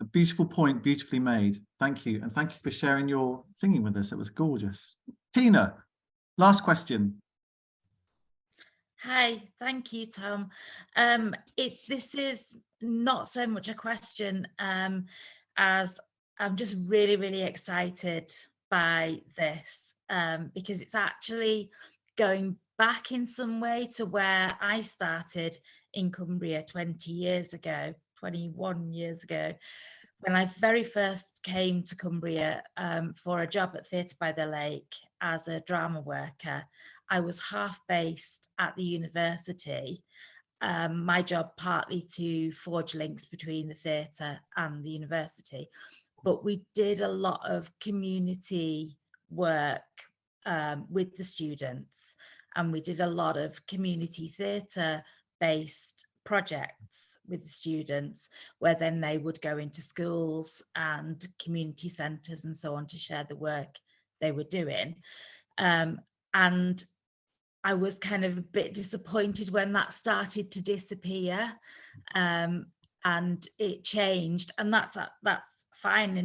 A beautiful point, beautifully made. Thank you. And thank you for sharing your singing with us. It was gorgeous. Tina, last question. Hi, thank you, Tom. This is not so much a question as I'm just really, really excited by this because it's actually going back in some way to where I started in Cumbria 20 years ago, 21 years ago, when I very first came to Cumbria for a job at Theatre by the Lake as a drama worker. I was half based at the university. My job partly to forge links between the theatre and the university, but we did a lot of community work with the students, and we did a lot of community theatre based projects with the students, where then they would go into schools and community centres and so on to share the work they were doing. And I was kind of a bit disappointed when that started to disappear, and it changed, and that's fine.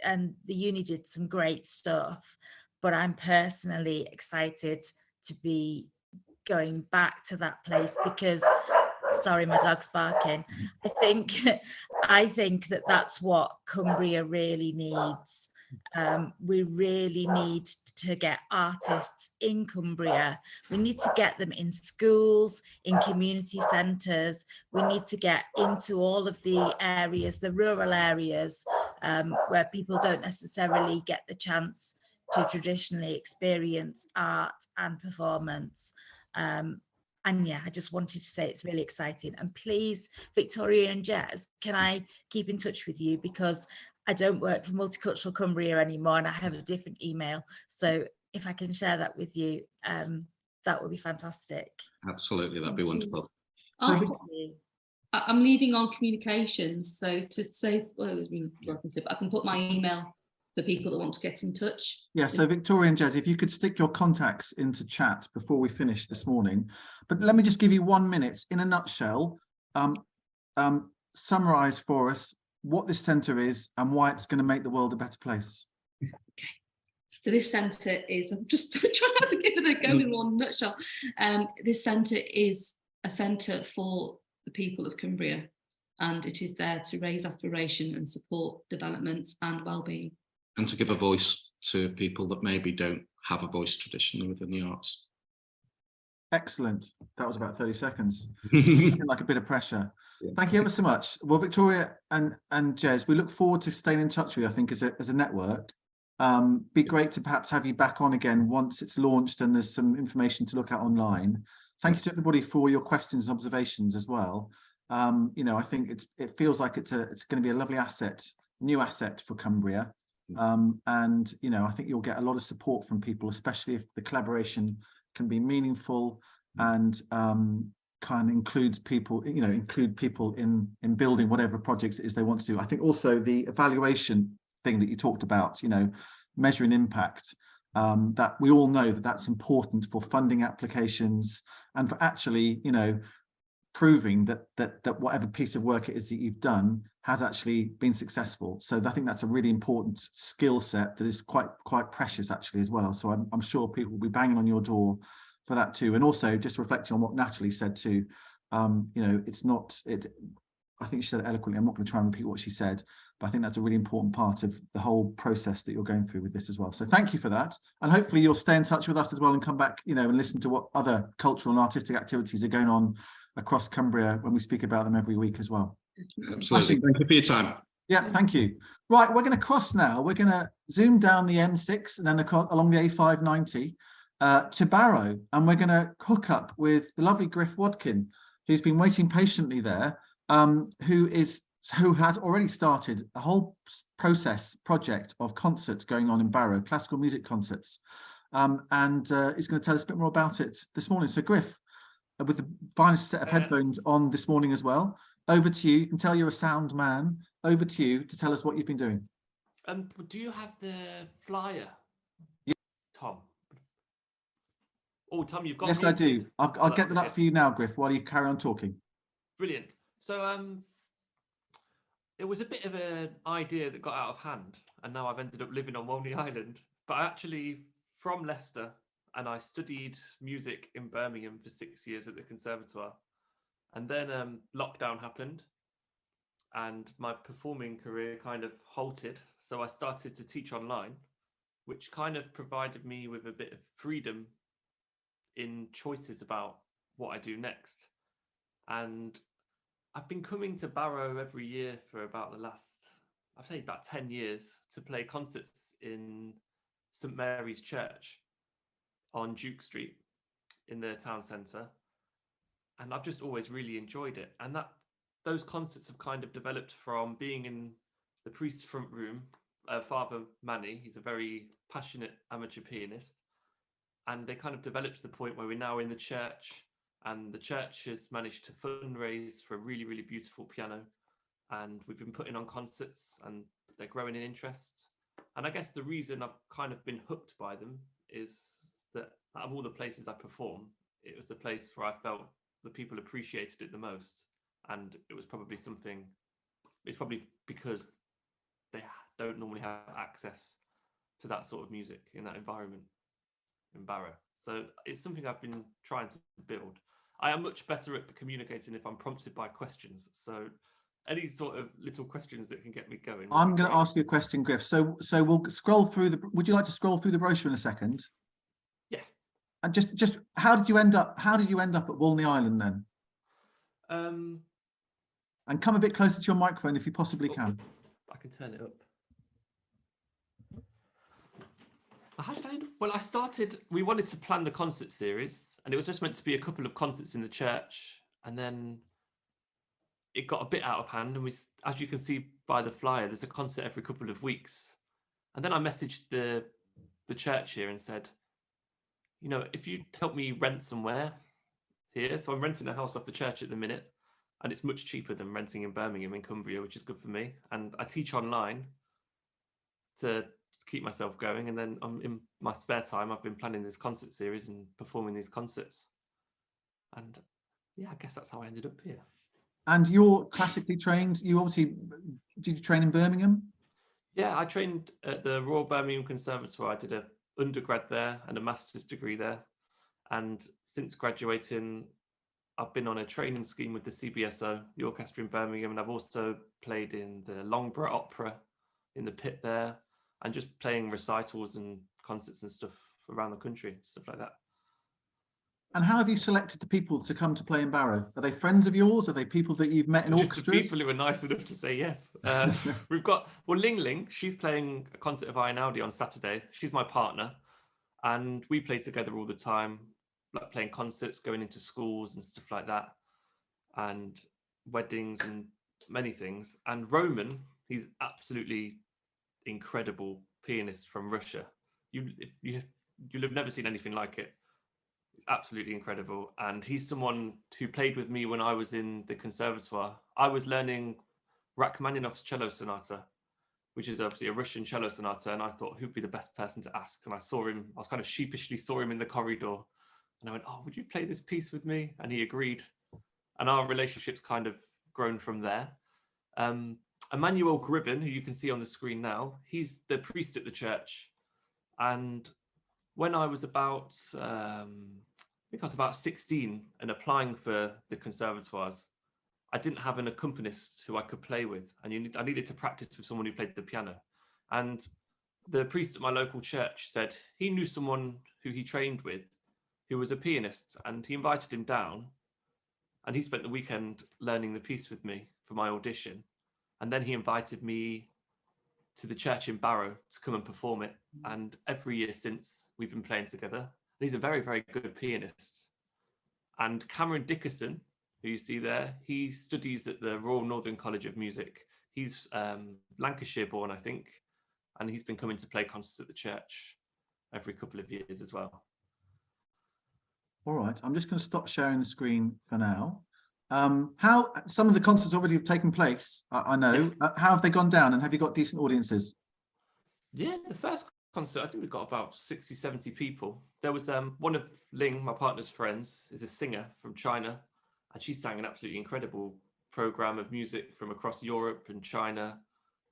And the uni did some great stuff, but I'm personally excited to be going back to that place because, sorry, my dog's barking. I think that that's what Cumbria really needs. We really need to get artists in Cumbria. We need to get them in schools, in community centres. We need to get into all of the areas, the rural areas, where people don't necessarily get the chance to traditionally experience art and performance. And yeah, I just wanted to say it's really exciting. And please, Victoria and Jez, can I keep in touch with you? Because I don't work for Multicultural Cumbria anymore and I have a different email. So if I can share that with you, that would be fantastic. Absolutely, that'd be wonderful. I'm leading on communications. So to say, well, welcome to, but I can put my email for people that want to get in touch. Yeah, so Victoria and Jez, if you could stick your contacts into chat before we finish this morning. But let me just give you 1 minute, in a nutshell, summarise for us what this centre is and why it's going to make the world a better place. Okay. So this centre is, I'm just trying to give it a go in one nutshell. This centre is a centre for the people of Cumbria, and it is there to raise aspiration and support development and well-being. And to give a voice to people that maybe don't have a voice traditionally within the arts. Excellent. That was about 30 seconds. Like a bit of pressure. Yeah. Thank you ever so much. Well, Victoria and Jez, we look forward to staying in touch with you, I think, as a network. Be great to perhaps have you back on again once it's launched and there's some information to look at online. Thank you to everybody for your questions and observations as well. You know, I think it feels like it's going to be a lovely asset, new asset for Cumbria. And, you know, I think you'll get a lot of support from people, especially if the collaboration can be meaningful and kind of includes people, you know, include people in building whatever projects it is they want to do. I think also the evaluation thing that you talked about, you know, measuring impact, that we all know that that's important for funding applications and for actually, you know, proving that whatever piece of work it is that you've done has actually been successful. So I think that's a really important skill set that is quite precious actually as well. So I'm sure people will be banging on your door that too. And also just reflecting on what Natalie said too, it's not, I think she said it eloquently. I'm not going to try and repeat what she said, but I think that's a really important part of the whole process that you're going through with this as well. So thank you for that. And hopefully you'll stay in touch with us as well and come back, and listen to what other cultural and artistic activities are going on across Cumbria when we speak about them every week as well. Absolutely. Thank you for your time. Yeah, thank you. Right, we're going to cross now. We're going to zoom down the M6 and then along the A590 to Barrow, and we're going to hook up with the lovely Griff Wadkin, who's been waiting patiently there, who has already started a whole project of concerts going on in Barrow, classical music concerts, and is going to tell us a bit more about it this morning. So Griff, with the finest set of headphones on this morning as well, over to you. You can tell you're a sound man. Over to you to tell us what you've been doing. Do you have the flyer, Tom? Oh, Tom, you've got. Yes, I do. I'll get that up for you now, Griff, while you carry on talking. Brilliant. So it was a bit of an idea that got out of hand, and now I've ended up living on Walney Island. But I actually from Leicester, and I studied music in Birmingham for 6 years at the Conservatoire. And then lockdown happened, and my performing career kind of halted. So I started to teach online, which kind of provided me with a bit of freedom in choices about what I do next. And I've been coming to Barrow every year for about the last, I'd say about 10 years, to play concerts in St Mary's Church on Duke Street in the town centre. And I've just always really enjoyed it. And those concerts have kind of developed from being in the priest's front room. Father Manny, he's a very passionate amateur pianist. And they kind of developed to the point where we're now in the church, and the church has managed to fundraise for a really, really beautiful piano. And we've been putting on concerts, and they're growing in interest. And I guess the reason I've kind of been hooked by them is that out of all the places I perform, it was the place where I felt the people appreciated it the most. And it was probably it's probably because they don't normally have access to that sort of music in that environment in Barrow. So it's something I've been trying to build. I am much better at communicating if I'm prompted by questions. So any sort of little questions that can get me going. I'm going to ask you a question, Griff. So we'll scroll through would you like to scroll through the brochure in a second? Yeah. And just how did you end up at Walney Island then? And come a bit closer to your microphone if you possibly can. I can turn it up. We wanted to plan the concert series, and it was just meant to be a couple of concerts in the church, and then it got a bit out of hand, and as you can see by the flyer, there's a concert every couple of weeks. And then I messaged the church here and said, if you help me rent somewhere here, so I'm renting a house off the church at the minute, and it's much cheaper than renting in Birmingham in Cumbria, which is good for me. And I teach online to keep myself going, and then in my spare time I've been planning this concert series and performing these concerts. And yeah, I guess that's how I ended up here. And you're classically trained. You obviously, did you train in Birmingham? Yeah, I trained at the Royal Birmingham Conservatoire. I did an undergrad there and a master's degree there. And since graduating, I've been on a training scheme with the CBSO, the orchestra in Birmingham, and I've also played in the Loughborough Opera in the pit there, and just playing recitals and concerts and stuff around the country, stuff like that. And how have you selected the people to come to play in Barrow? Are they friends of yours? Are they people that you've met in orchestras? Just the people who are nice enough to say yes. We've got, Ling Ling, she's playing a concert of Einaudi on Saturday. She's my partner, and we play together all the time, like playing concerts, going into schools and stuff like that, and weddings and many things. And Roman, he's absolutely incredible pianist from Russia. You'll have never seen anything like it. It's absolutely incredible. And he's someone who played with me when I was in the Conservatoire. I was learning Rachmaninoff's cello sonata, which is obviously a Russian cello sonata. And I thought, who'd be the best person to ask? And I was kind of sheepishly saw him in the corridor. And I went, oh, would you play this piece with me? And he agreed. And our relationship's kind of grown from there. Emmanuel Gribben, who you can see on the screen now, he's the priest at the church. And when I was about think I was about 16 and applying for the conservatoires. I didn't have an accompanist who I could play with, and I needed to practice with someone who played the piano. And the priest at my local church said he knew someone who he trained with who was a pianist, and he invited him down, and he spent the weekend learning the piece with me for my audition. And then he invited me to the church in Barrow to come and perform it. And every year since, we've been playing together. He's a very, very good pianist. And Cameron Dickerson, who you see there, he studies at the Royal Northern College of Music. He's Lancashire born, I think, and he's been coming to play concerts at the church every couple of years as well. All right, I'm just going to stop sharing the screen for now. How some of the concerts already have taken place, I know. How have they gone down, and have you got decent audiences? Yeah, the first concert, I think we got about 60, 70 people. There was one of Ling, my partner's friends, is a singer from China, and she sang an absolutely incredible program of music from across Europe and China,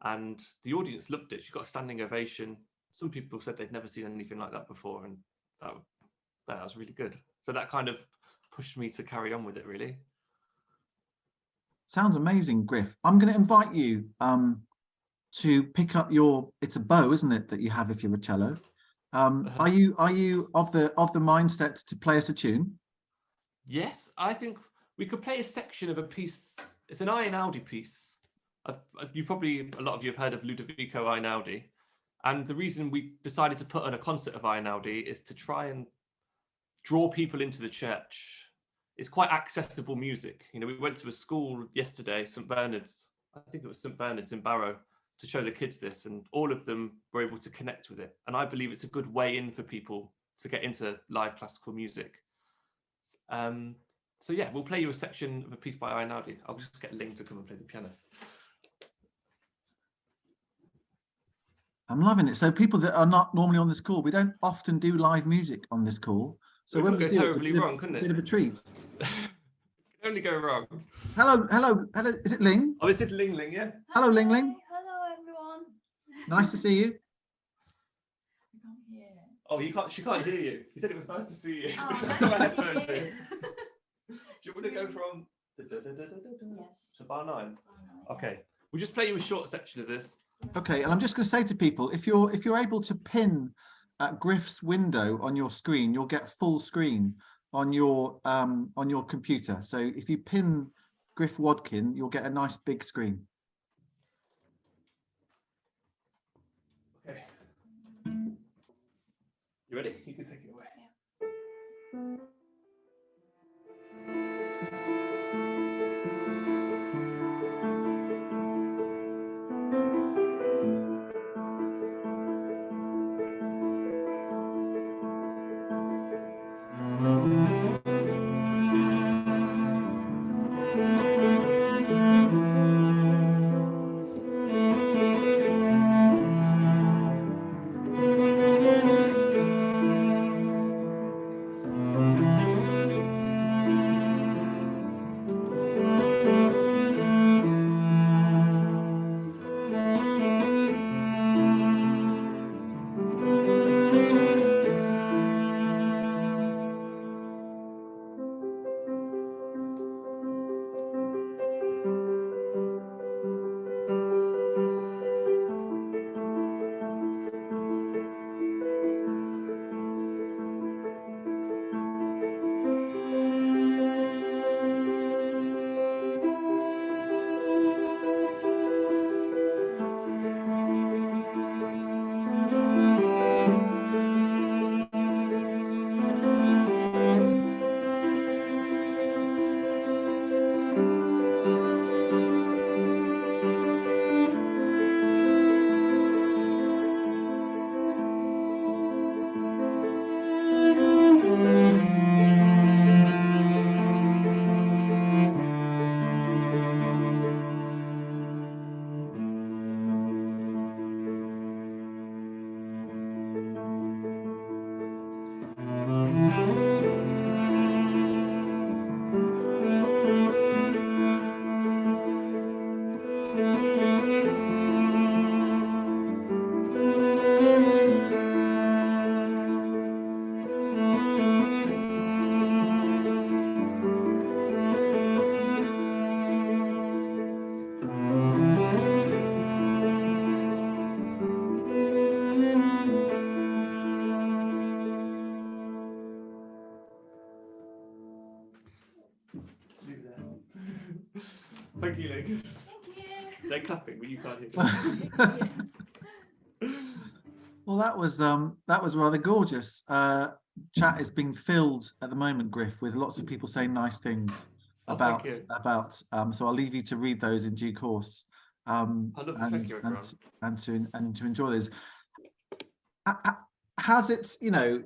and the audience loved it. She got a standing ovation. Some people said they'd never seen anything like that before, and that was really good. So that kind of pushed me to carry on with it, really. Sounds amazing, Griff. I'm going to invite you to pick up your, it's a bow, isn't it, that you have if you're a cello. Are you of the mindset to play us a tune? Yes, I think we could play a section of a piece. It's an Einaudi piece. You probably, a lot of you have heard of Ludovico Einaudi. And the reason we decided to put on a concert of Einaudi is to try and draw people into the church. It's quite accessible music. You know, we went to a school yesterday, St. Bernard's, I think it was St. Bernard's in Barrow, to show the kids this, and all of them were able to connect with it. And I believe it's a good way in for people to get into live classical music. So yeah, we'll play you a section of a piece by Einaudi. I'll just get Ling to come and play the piano. I'm loving it. So people that are not normally on this call, we don't often do live music on this call. So when we do, terribly wrong, couldn't it? Bit of a treat. Can only go wrong. Hello. Is it Ling? Oh, this is Ling, yeah. Hello, Ling. Hello, everyone. Nice to see you. Oh, she can't hear you. He said it was nice to see you. Oh, nice to see you. Do you want to go from to bar 9? Okay, we'll just play you a short section of this. Okay, and I'm just going to say to people, if you're able to pin Griff's window on your screen, you'll get full screen on your computer. So if you pin Griff Wadkin, you'll get a nice big screen. Okay. You ready? You can take it away. Yeah. good. They're clapping, but you can't hear. Well, that was rather gorgeous. Chat is being filled at the moment, Griff, with lots of people saying nice things about. So I'll leave you to read those in due course, and to enjoy those. Has it, you know,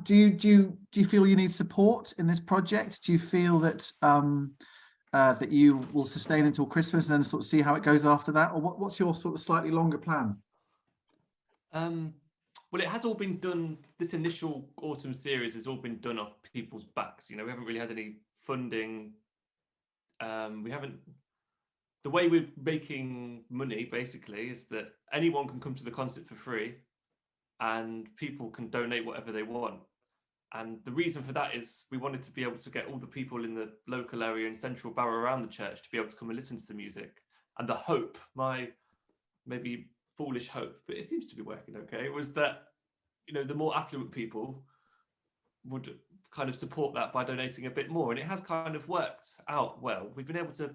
do you feel you need support in this project? Do you feel that that you will sustain until Christmas and then sort of see how it goes after that, or what's your sort of slightly longer plan? Well, it has all been done. This initial autumn series has all been done off people's backs. You know, we haven't really had any funding. We haven't. The way we're making money basically is that anyone can come to the concert for free, and people can donate whatever they want. And the reason for that is we wanted to be able to get all the people in the local area in central Barrow around the church to be able to come and listen to the music. And the hope, my maybe foolish hope, but it seems to be working okay, was that, you know, the more affluent people would kind of support that by donating a bit more. And it has kind of worked out well. We've been able to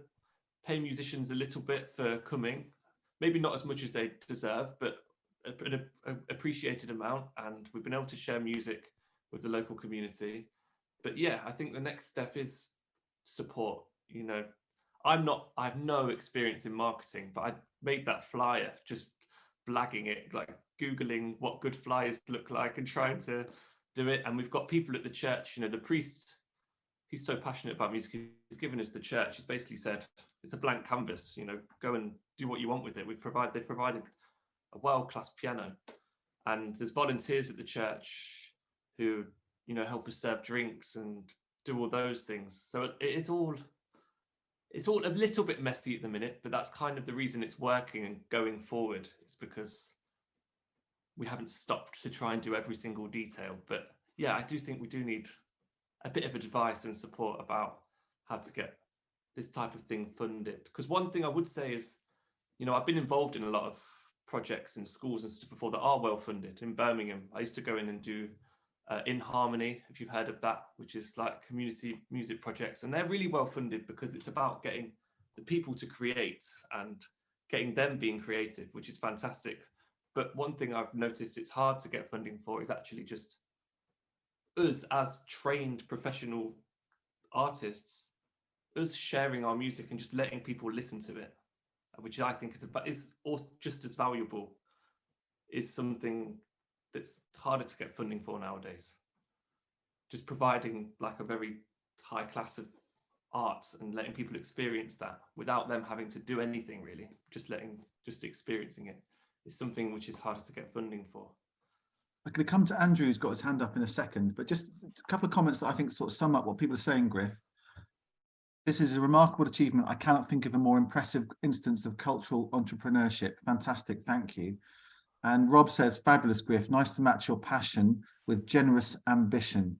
pay musicians a little bit for coming, maybe not as much as they deserve, but an appreciated amount. And we've been able to share music with the local community. But yeah, I think the next step is support. You know, I have no experience in marketing, but I made that flyer just blagging it, like Googling what good flyers look like and trying to do it. And we've got people at the church, you know, the priest, he's so passionate about music, he's given us the church. He's basically said, it's a blank canvas, you know, go and do what you want with it. They've provided a world-class piano, and there's volunteers at the church who, you know, help us serve drinks and do all those things. So it's all a little bit messy at the minute, but that's kind of the reason it's working and going forward. It's because we haven't stopped to try and do every single detail. But yeah, I do think we do need a bit of advice and support about how to get this type of thing funded. Because one thing I would say is, you know, I've been involved in a lot of projects in schools and stuff before that are well funded. In Birmingham, I used to go in and do In Harmony, if you've heard of that, which is like community music projects, and they're really well funded because it's about getting the people to create and getting them being creative, which is fantastic. But one thing I've noticed it's hard to get funding for is actually just us as trained professional artists, us sharing our music and just letting people listen to it, which I think is also just as valuable, is something that's harder to get funding for nowadays. Just providing like a very high class of art and letting people experience that without them having to do anything really, just experiencing it is something which is harder to get funding for. I'm going to come to Andrew, who's got his hand up in a second, but just a couple of comments that I think sort of sum up what people are saying, Griff. This is a remarkable achievement. I cannot think of a more impressive instance of cultural entrepreneurship. Fantastic, thank you. And Rob says, fabulous, Griff. Nice to match your passion with generous ambition.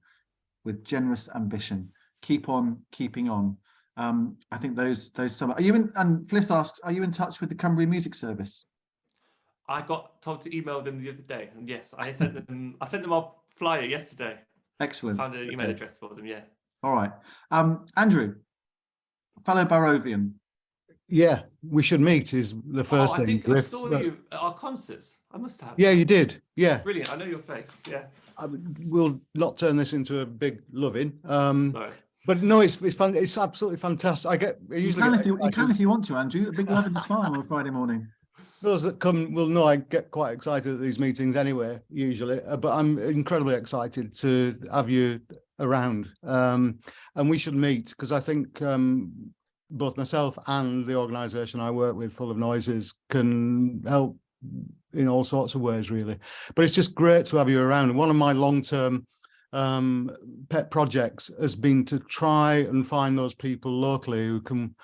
Keep on keeping on. I think those sum up. Are you in? And Fliss asks, are you in touch with the Cumbria Music Service? I got told to email them the other day, and yes, I sent them our flyer yesterday. Excellent. Found an email address for them. Yeah. All right, Andrew, fellow Barrovian. Yeah, we should meet is the first thing. I think I saw you at our concerts. I must have. Yeah, you did. Yeah. Brilliant. I know your face. Yeah. We'll not turn this into a big loving. No. But no, it's fun. It's absolutely fantastic. You can if you want to, Andrew. A big loving is fine on a Friday morning. Those that come will know I get quite excited at these meetings anyway, usually. But I'm incredibly excited to have you around. And we should meet because I think both myself and the organisation I work with, Full of Noises, can help in all sorts of ways, really. But it's just great to have you around. And one of my long-term pet projects has been to try and find those people locally who can,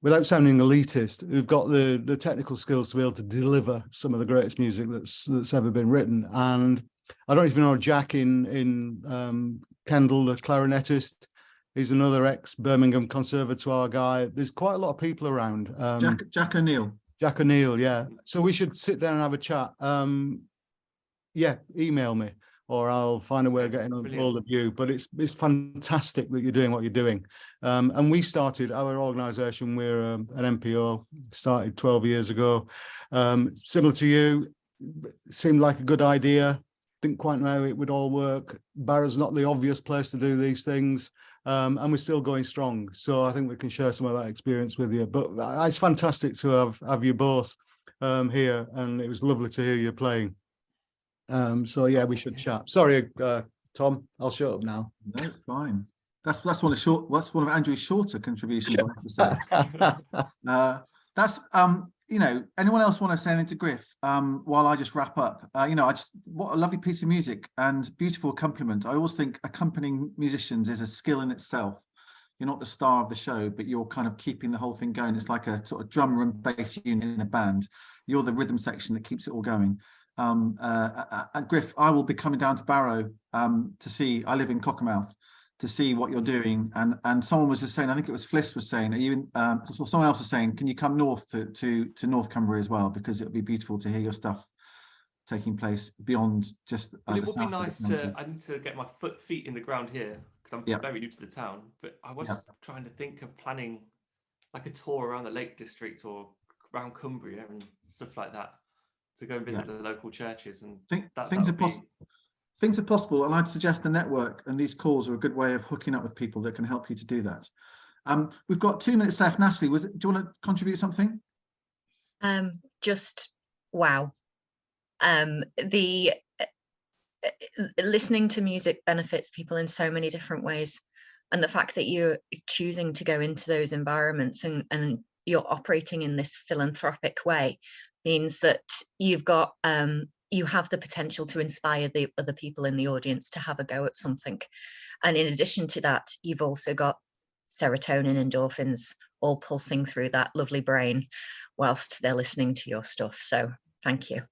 without sounding elitist, who've got the technical skills to be able to deliver some of the greatest music that's ever been written. And I don't even know Jack in Kendall, the clarinetist. He's another ex-Birmingham Conservatoire guy. There's quite a lot of people around. Jack O'Neill. Jack O'Neill, yeah. So we should sit down and have a chat. Yeah, email me or I'll find a way of getting a hold of you. But it's fantastic that you're doing what you're doing. And we started our organisation. We're an NPO, started 12 years ago. Similar to you, seemed like a good idea. Didn't quite know how it would all work. Barrow's not the obvious place to do these things. And we're still going strong. So I think we can share some of that experience with you. But it's fantastic to have you both here, and it was lovely to hear you playing. So yeah, we should chat. Sorry, Tom, I'll shut up now. No, it's fine. That's one of Andrew's shorter contributions, I have to say. That's you know, anyone else want to say anything to Griff while I just wrap up? You know, what a lovely piece of music and beautiful accompaniment. I always think accompanying musicians is a skill in itself. You're not the star of the show, but you're kind of keeping the whole thing going. It's like a sort of drummer and bass unit in a band. You're the rhythm section that keeps it all going. Griff, I will be coming down to Barrow to see. I live in Cockermouth, to see what you're doing, and someone was just saying, I think it was Fliss was saying, are you someone else was saying, can you come north to North Cumbria as well, because it would be beautiful to hear your stuff taking place beyond just well, it would be nice to, I need to get my feet in the ground here, because I'm very new to the town, but I was trying to think of planning like a tour around the Lake District or around Cumbria and stuff like that, to go and visit the local churches, and things are possible, and I'd suggest the network and these calls are a good way of hooking up with people that can help you to do that. We've got 2 minutes left. Natalie, do you want to contribute something? Just wow. The listening to music benefits people in so many different ways, and the fact that you're choosing to go into those environments and you're operating in this philanthropic way means that you've got you have the potential to inspire the other people in the audience to have a go at something. And in addition to that, you've also got serotonin, endorphins, all pulsing through that lovely brain whilst they're listening to your stuff. So thank you.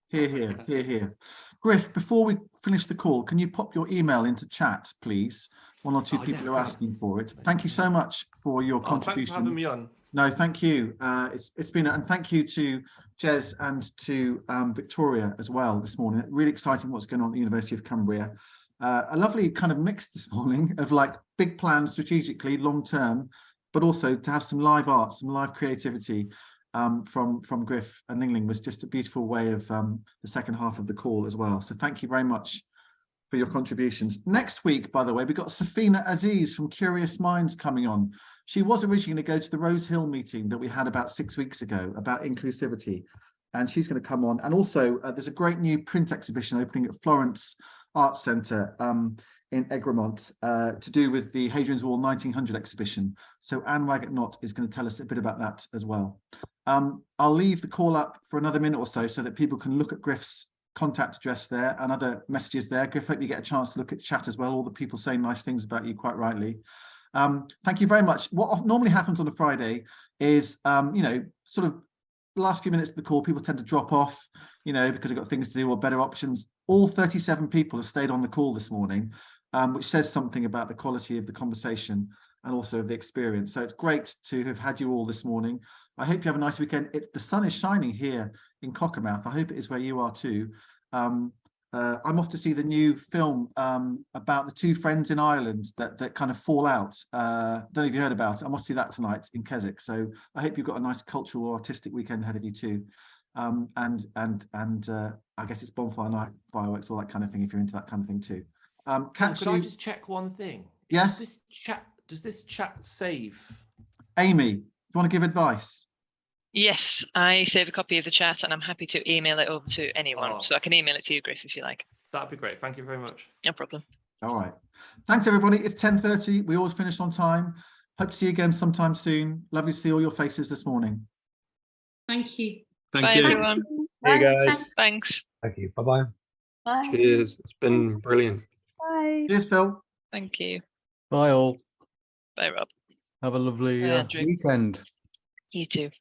Hear, hear, hear, hear. Griff, before we finish the call, can you pop your email into chat, please? 1 or 2 people are asking for it. Thank you so much for your contribution. Thanks for having me on. No, thank you. It's been, and thank you to Jez and to Victoria as well this morning. Really exciting what's going on at the University of Cumbria. A lovely kind of mix this morning of like big plans strategically, long term, but also to have some live art, some live creativity from Griff and Ningling was just a beautiful way of the second half of the call as well. So thank you very much for your contributions. Next week, by the way, we've got Safina Aziz from Curious Minds coming on. She was originally going to go to the Rose Hill meeting that we had about 6 weeks ago about inclusivity, and she's going to come on. And also, there's a great new print exhibition opening at Florence Arts Centre in Egremont to do with the Hadrian's Wall 1900 exhibition. So Anne Waggett-Knott is going to tell us a bit about that as well. I'll leave the call up for another minute or so that people can look at Griff's contact address there and other messages there. Griff, hope you get a chance to look at chat as well. All the people saying nice things about you, quite rightly. Thank you very much. What normally happens on a Friday is, you know, sort of last few minutes of the call, people tend to drop off, you know, because they've got things to do or better options. All 37 people have stayed on the call this morning, which says something about the quality of the conversation and also of the experience. So it's great to have had you all this morning. I hope you have a nice weekend. The sun is shining here in Cockermouth. I hope it is where you are too. I'm off to see the new film about the 2 friends in Ireland that kind of fall out. Don't know if you heard about it. I'm off to see that tonight in Keswick. So I hope you've got a nice cultural or artistic weekend ahead of you too. And I guess it's bonfire night, fireworks, all that kind of thing if you're into that kind of thing too. Could I just check one thing? Yes. Does this chat save? Amy, do you want to give advice? Yes, I save a copy of the chat and I'm happy to email it over to anyone. So I can email it to you, Griff, if you like. That'd be great. Thank you very much. No problem. All right. Thanks, everybody. It's 10:30. We always finish on time. Hope to see you again sometime soon. Lovely to see all your faces this morning. Thank you. Bye, everyone. Hey, guys. Thanks. Thank you. Bye-bye. Bye. Cheers. It's been brilliant. Bye. Cheers, Phil. Thank you. Bye all. Bye, Rob. Have a lovely weekend. You too.